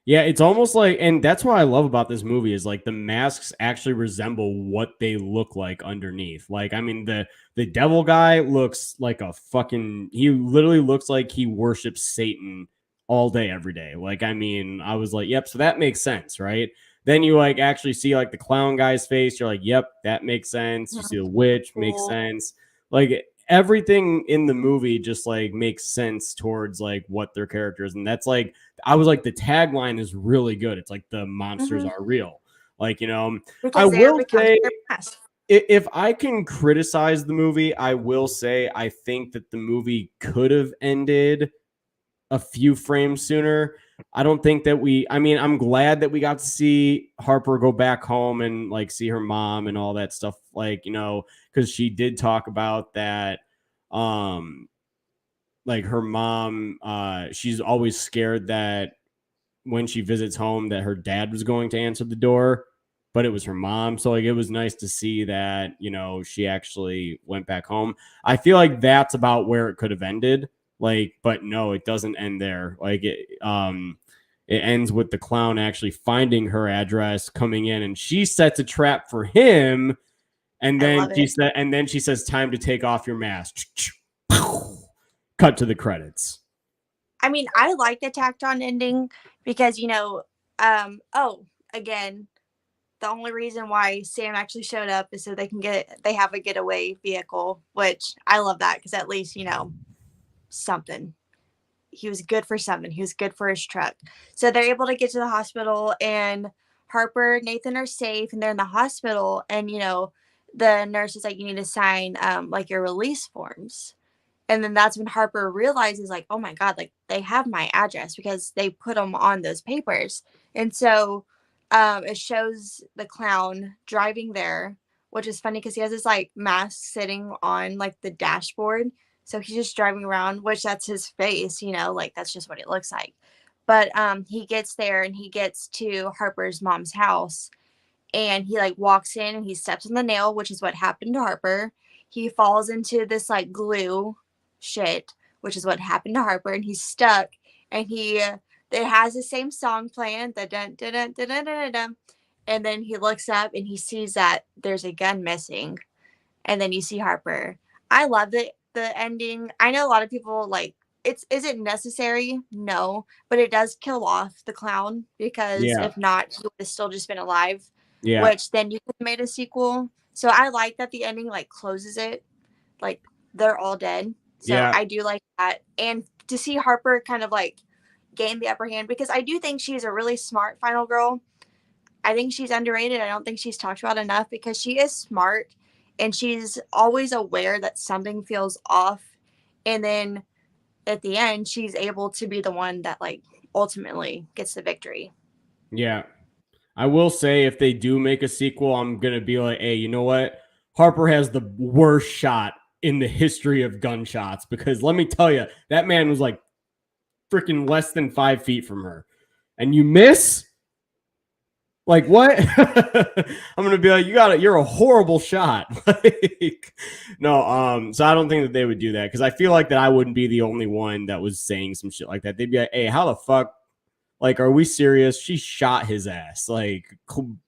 Speaker 7: Yeah, it's almost like, and that's what I love about this movie is like the masks actually resemble what they look like underneath. Like, I mean, the devil guy looks like he literally looks like he worships Satan all day, every day. Like, I mean, I was like, yep, so that makes sense, right? Then you like actually see like the clown guy's face. You're like, yep, that makes sense. You see the witch, makes sense. Like everything in the movie just like makes sense towards like what their characters. And that's like, I was like, the tagline is really good. It's like the monsters are real. Like, you know,
Speaker 8: Because
Speaker 7: I will say
Speaker 8: if
Speaker 7: I can criticize the movie, I will say I think that the movie could have ended a few frames sooner. I don't think that I'm glad that we got to see Harper go back home and like see her mom and all that stuff. Like, you know, because she did talk about that. Like her mom, she's always scared that when she visits home that her dad was going to answer the door. but it was her mom. So like it was nice to see that, you know, she actually went back home. I feel like that's about where it could have ended. Like, but no, it doesn't end there. Like it ends with the clown actually finding her address, coming in, and she sets a trap for him. And then she says, "Time to take off your mask." Cut to the credits.
Speaker 8: I mean, I like the tacked on ending because, you know, again, the only reason why Sam actually showed up is so they have a getaway vehicle, which I love that because at least, you know, something. He was good for something. He was good for his truck. So they're able to get to the hospital, and Harper, Nathan are safe, and they're in the hospital. And, you know, the nurse is like, you need to sign like your release forms. And then that's when Harper realizes, like, oh my God, like they have my address because they put them on those papers. And so it shows the clown driving there, which is funny because he has this like mask sitting on like the dashboard. So he's just driving around, which that's his face, you know, like that's just what it looks like. But he gets there and he gets to Harper's mom's house, and he like walks in and he steps on the nail, which is what happened to Harper. He falls into this like glue shit, which is what happened to Harper, and he's stuck. And it has the same song playing, the dun dun dun dun dun dun dun. And then he looks up and he sees that there's a gun missing, and then you see Harper. I love the ending. I know a lot of people like is it necessary? No, but it does kill off the clown because if not, he would have still just been alive.
Speaker 7: Yeah.
Speaker 8: Which then you could have made a sequel. So I like that the ending like closes it, like they're all dead. So I do like that, and to see Harper kind of like gain the upper hand because I do think she's a really smart final girl. I think she's underrated. I don't think she's talked about enough because she is smart. And she's always aware that something feels off. And then at the end, she's able to be the one that like ultimately gets the victory.
Speaker 7: Yeah. I will say if they do make a sequel, I'm going to be like, hey, you know what? Harper has the worst shot in the history of gunshots because let me tell you, that man was like freaking less than 5 feet from her. And you miss? Like what? I'm gonna be like, you're a horrible shot. Like, no, so I don't think that they would do that because I feel like that I wouldn't be the only one that was saying some shit like that. They'd be like, hey, how the fuck? Like, are we serious? She shot his ass, like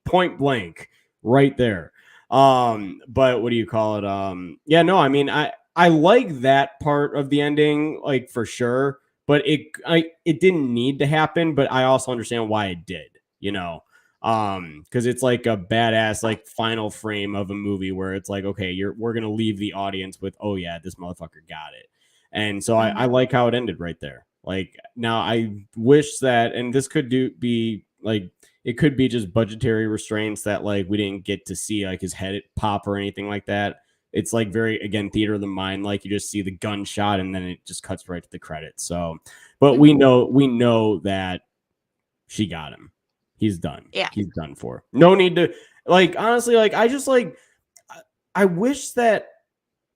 Speaker 7: point blank, right there. But what do you call it? Yeah, no, I mean, I like that part of the ending, like for sure. But it didn't need to happen. But I also understand why it did. You know. Because it's like a badass like final frame of a movie where it's like, okay, we're gonna leave the audience with, oh yeah, this motherfucker got it. And so I like how it ended right there. Like now I wish that, and this could be like, it could be just budgetary restraints that like we didn't get to see like his head pop or anything like that. It's like very, again, theater of the mind, like you just see the gunshot and then it just cuts right to the credits. So but we know that she got him. He's done.
Speaker 8: Yeah.
Speaker 7: He's done for. No need to, like, honestly, like, I wish that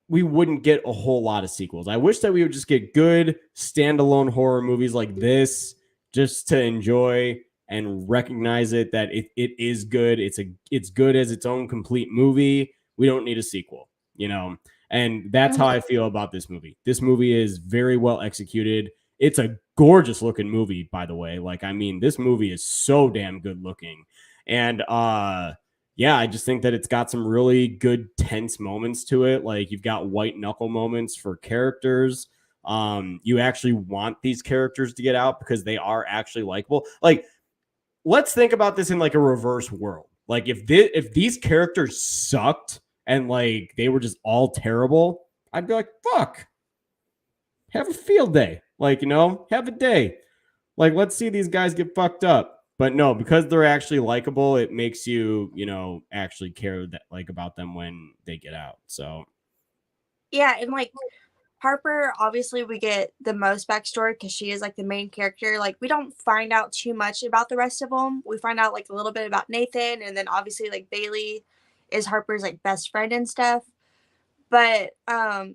Speaker 7: we wouldn't get a whole lot of sequels. I wish that we would just get good standalone horror movies like this just to enjoy and recognize it that it is good. It's good as its own complete movie. We don't need a sequel, you know? And that's how I feel about this movie. This movie is very well executed. It's a gorgeous looking movie, by the way. Like, I mean, this movie is so damn good looking. And yeah, I just think that it's got some really good tense moments to it. Like, you've got white knuckle moments for characters. You actually want these characters to get out because they are actually likable. Like, let's think about this in like a reverse world. Like, if these characters sucked and like they were just all terrible, I'd be like, fuck, have a field day. Like, you know, have a day. Like, let's see these guys get fucked up. But no, because they're actually likable, it makes you, you know, actually care that like about them when they get out. So
Speaker 8: yeah, and like Harper, obviously we get the most backstory because she is like the main character. Like, we don't find out too much about the rest of them. We find out like a little bit about Nathan, and then obviously like Bailey is Harper's like best friend and stuff. But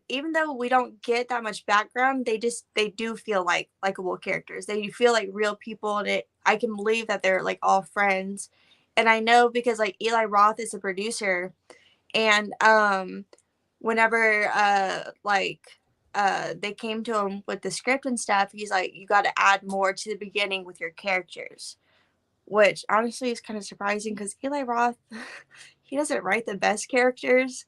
Speaker 8: even though we don't get that much background, they do feel like likable characters. They feel like real people, and I can believe that they're like all friends. and I know because like Eli Roth is a producer, and whenever they came to him with the script and stuff, he's like, you got to add more to the beginning with your characters, which honestly is kind of surprising because Eli Roth, he doesn't write the best characters.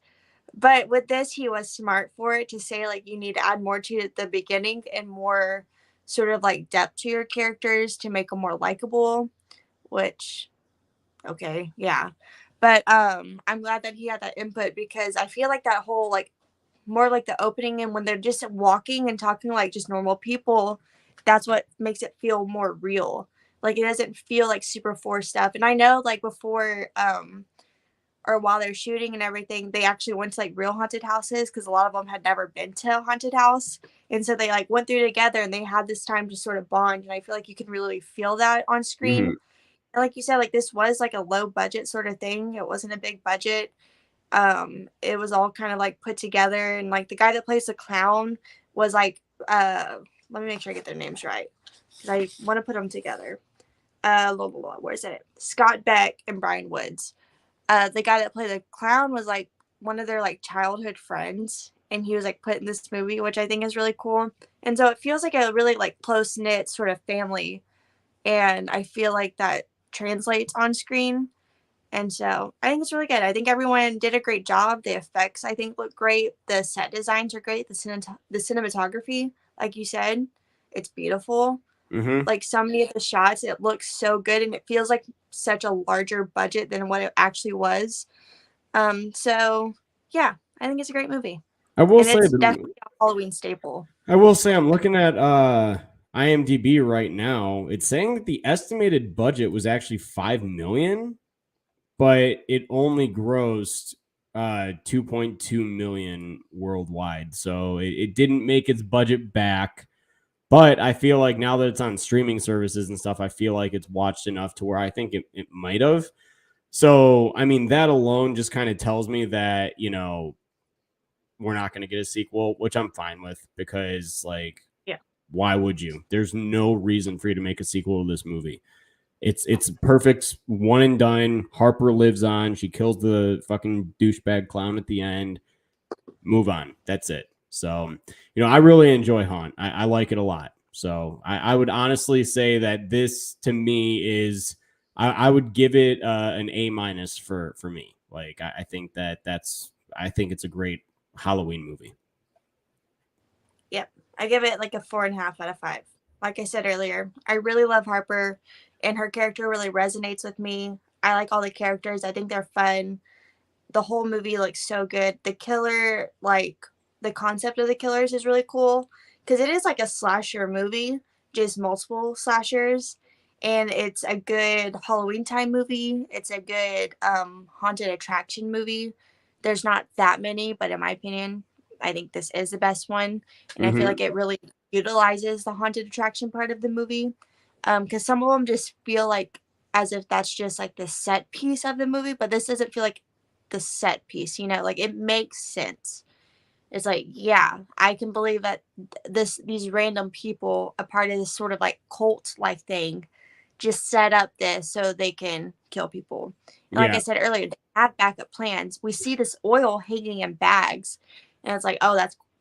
Speaker 8: But with this, he was smart for it to say, like, you need to add more to the beginning and more sort of like depth to your characters to make them more likable, which, okay, yeah. But I'm glad that he had that input because I feel like that whole, like, more like the opening and when they're just walking and talking like just normal people, that's what makes it feel more real. Like, it doesn't feel like super forced stuff. And I know, like, before, or while they're shooting and everything, they actually went to like real haunted houses because a lot of them had never been to a haunted house. And so they like went through together and they had this time to sort of bond. And I feel like you can really feel that on screen.
Speaker 7: Mhm.
Speaker 8: And like you said, like this was like a low budget sort of thing. It wasn't a big budget. It was all kind of like put together. And like the guy that plays the clown was like, let me make sure I get their names right because I want to put them together. Where's it? Scott Beck and Brian Woods. The guy that played the clown was like one of their like childhood friends, and he was like put in this movie, which I think is really cool. And so it feels like a really like close knit sort of family, and I feel like that translates on screen. And so I think it's really good. I think everyone did a great job. The effects I think look great. The set designs are great. The cinematography, like you said, it's beautiful.
Speaker 7: Mhm.
Speaker 8: Like so many of the shots, it looks so good, and it feels like such a larger budget than what it actually was. So yeah, I think it's a great movie,
Speaker 7: I will
Speaker 8: and
Speaker 7: say
Speaker 8: it's
Speaker 7: the
Speaker 8: definitely a Halloween staple.
Speaker 7: I will say I'm looking at IMDb right now. It's saying that the estimated budget was actually 5 million, but it only grossed 2.2 million worldwide. So it didn't make its budget back. But I feel like now that it's on streaming services and stuff, I feel like it's watched enough to where I think it might have. So, I mean, that alone just kind of tells me that, we're not going to get a sequel, which I'm fine with because, like,
Speaker 8: Yeah.
Speaker 7: why would you? There's no reason for you to make a sequel to this movie. It's perfect, one and done. Harper lives on. She kills the fucking douchebag clown at the end. Move on. That's it. So, I really enjoy Haunt. I like it a lot. So I would honestly say that this to me is I would give it an A minus for me. Like I think I think it's a great Halloween movie.
Speaker 8: Yep. I give it like a 4.5 out of 5. Like I said earlier, I really love Harper, and her character really resonates with me. I like all the characters. I think they're fun. The whole movie looks so good. The killer, like the concept of the killers is really cool because it is like a slasher movie, just multiple slashers. And it's a good Halloween time movie. It's a good haunted attraction movie. There's not that many, but in my opinion, I think this is the best one. And I feel like it really utilizes the haunted attraction part of the movie. Because some of them just feel like as if that's just like the set piece of the movie, but this doesn't feel like the set piece, like it makes sense. It's like, yeah, I can believe that these random people, a part of this sort of like cult like thing, just set up this so they can kill people. And like I
Speaker 7: Yeah.
Speaker 8: said earlier, they have backup plans. We see this oil hanging in bags, and it's like, oh,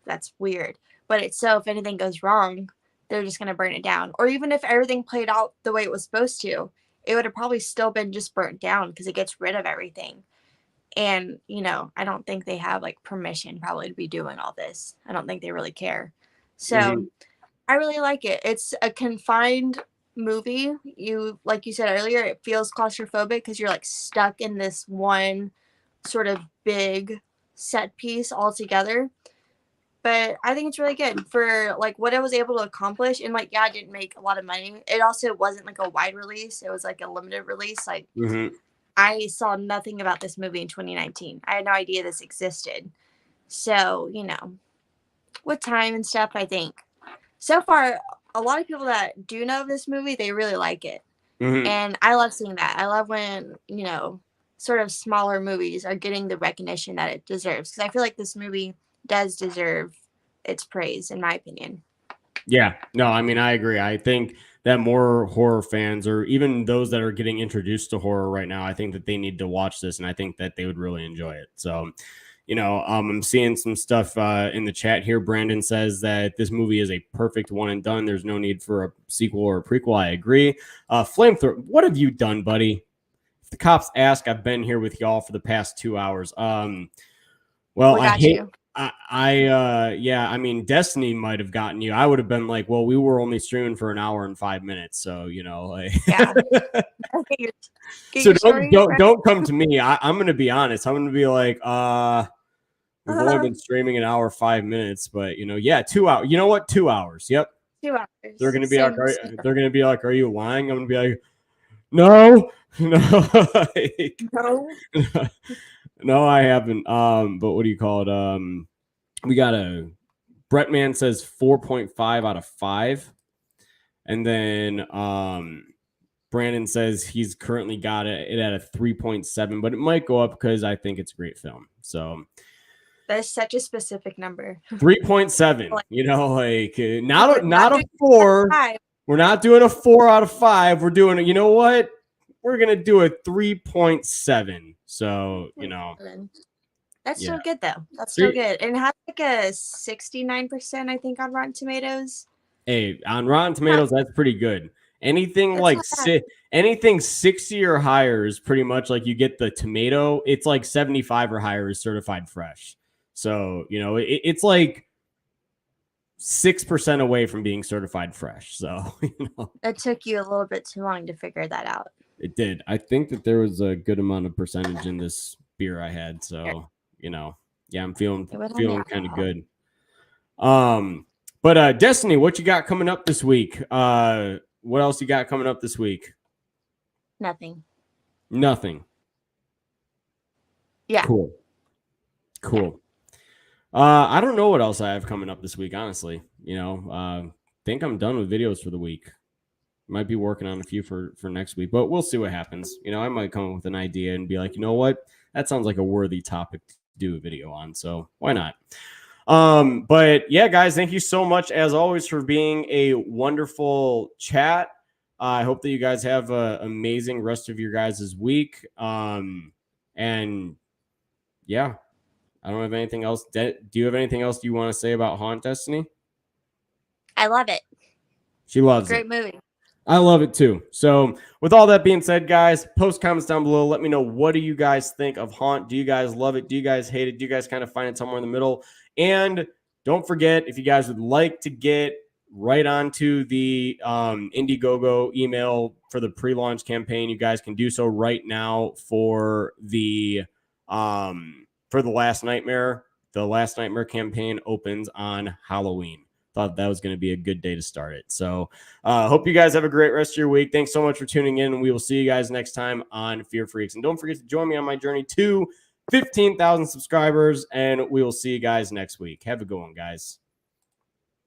Speaker 8: that's weird. But it's so if anything goes wrong, they're just gonna burn it down. Or even if everything played out the way it was supposed to, it would have probably still been just burnt down because it gets rid of everything. And, I don't think they have like permission probably to be doing all this. I don't think they really care. So I really like it. It's a confined movie. Like you said earlier, it feels claustrophobic because you're like stuck in this one sort of big set piece all together. But I think it's really good for like what I was able to accomplish. And like, yeah, I didn't make a lot of money. It also wasn't like a wide release. It was like a limited release. Like, I saw nothing about this movie in 2019. I had no idea this existed. So, with time and stuff, I think so far, a lot of people that do know of this movie, they really like it. And I love seeing that. I love when, sort of smaller movies are getting the recognition that it deserves. Because I feel like this movie does deserve its praise, in my opinion.
Speaker 7: Yeah, no, I mean, I agree. I think that more horror fans, or even those that are getting introduced to horror right now, I think that they need to watch this, and I think that they would really enjoy it. So, I'm seeing some stuff in the chat here. Brandon says that this movie is a perfect one and done. There's no need for a sequel or a prequel. I agree. Flamethrower, what have you done, buddy? If the cops ask, I've been here with y'all for the past 2 hours. Well,
Speaker 8: We
Speaker 7: I
Speaker 8: got
Speaker 7: hate.
Speaker 8: you.
Speaker 7: I mean, Destiny might have gotten you. I would have been like, well, we were only streaming for an hour and 5 minutes, so like.
Speaker 8: Yeah.
Speaker 7: So don't come to me. I'm gonna be honest. I'm gonna be like, we've only been streaming an hour 5 minutes, but 2 hours. You know what? 2 hours. Yep.
Speaker 8: 2 hours.
Speaker 7: They're gonna be they're gonna be like, are you lying? I'm gonna be like, no, like,
Speaker 8: No.
Speaker 7: no, I haven't. But what do you call it? We got Brettman says 4.5 out of 5. And then Brandon says he's currently got it at a 3.7, but it might go up because I think it's a great film. So
Speaker 8: that's such a specific number.
Speaker 7: 3.7, not a 4. We're not doing a 4 out of 5. We're doing you know what? We're going to do a 3.7. So,
Speaker 8: That's still good, though. That's still good. And it has like a 69%, I think, on Rotten Tomatoes.
Speaker 7: Hey, on Rotten Tomatoes, that's pretty good. Anything anything 60 or higher is pretty much like you get the tomato. It's like 75 or higher is certified fresh. So, it's like 6% away from being certified fresh. So,
Speaker 8: It took you a little bit too long to figure that out.
Speaker 7: It did. I think that there was a good amount of percentage in this beer I had. So, I'm feeling kind of good. But Destiny, what you got coming up this week? What else you got coming up this week?
Speaker 8: Nothing. Yeah.
Speaker 7: Cool. I don't know what else I have coming up this week, honestly. Think I'm done with videos for the week. Might be working on a few for next week, but we'll see what happens. I might come up with an idea and be like, you know what? That sounds like a worthy topic to do a video on. So why not? But yeah, guys, thank you so much as always for being a wonderful chat. I hope that you guys have an amazing rest of your guys' week. And yeah, I don't have anything else. Do you have anything else you want to say about Haunt Destiny?
Speaker 8: I love it.
Speaker 7: She loves
Speaker 8: Great
Speaker 7: it.
Speaker 8: movie.
Speaker 7: I love it too. So with all that being said, guys, post comments down below. Let me know, what do you guys think of Haunt? Do you guys love it? Do you guys hate it? Do you guys kind of find it somewhere in the middle? And don't forget, if you guys would like to get right onto the Indiegogo email for the pre-launch campaign, you guys can do so right now for the Last Nightmare. The Last Nightmare campaign opens on Halloween. Thought that was going to be a good day to start it. So hope you guys have a great rest of your week. Thanks so much for tuning in, and we will see you guys next time on Fear Freaks. And don't forget to join me on my journey to 15,000 subscribers, and we will see you guys next week. Have a good one, guys.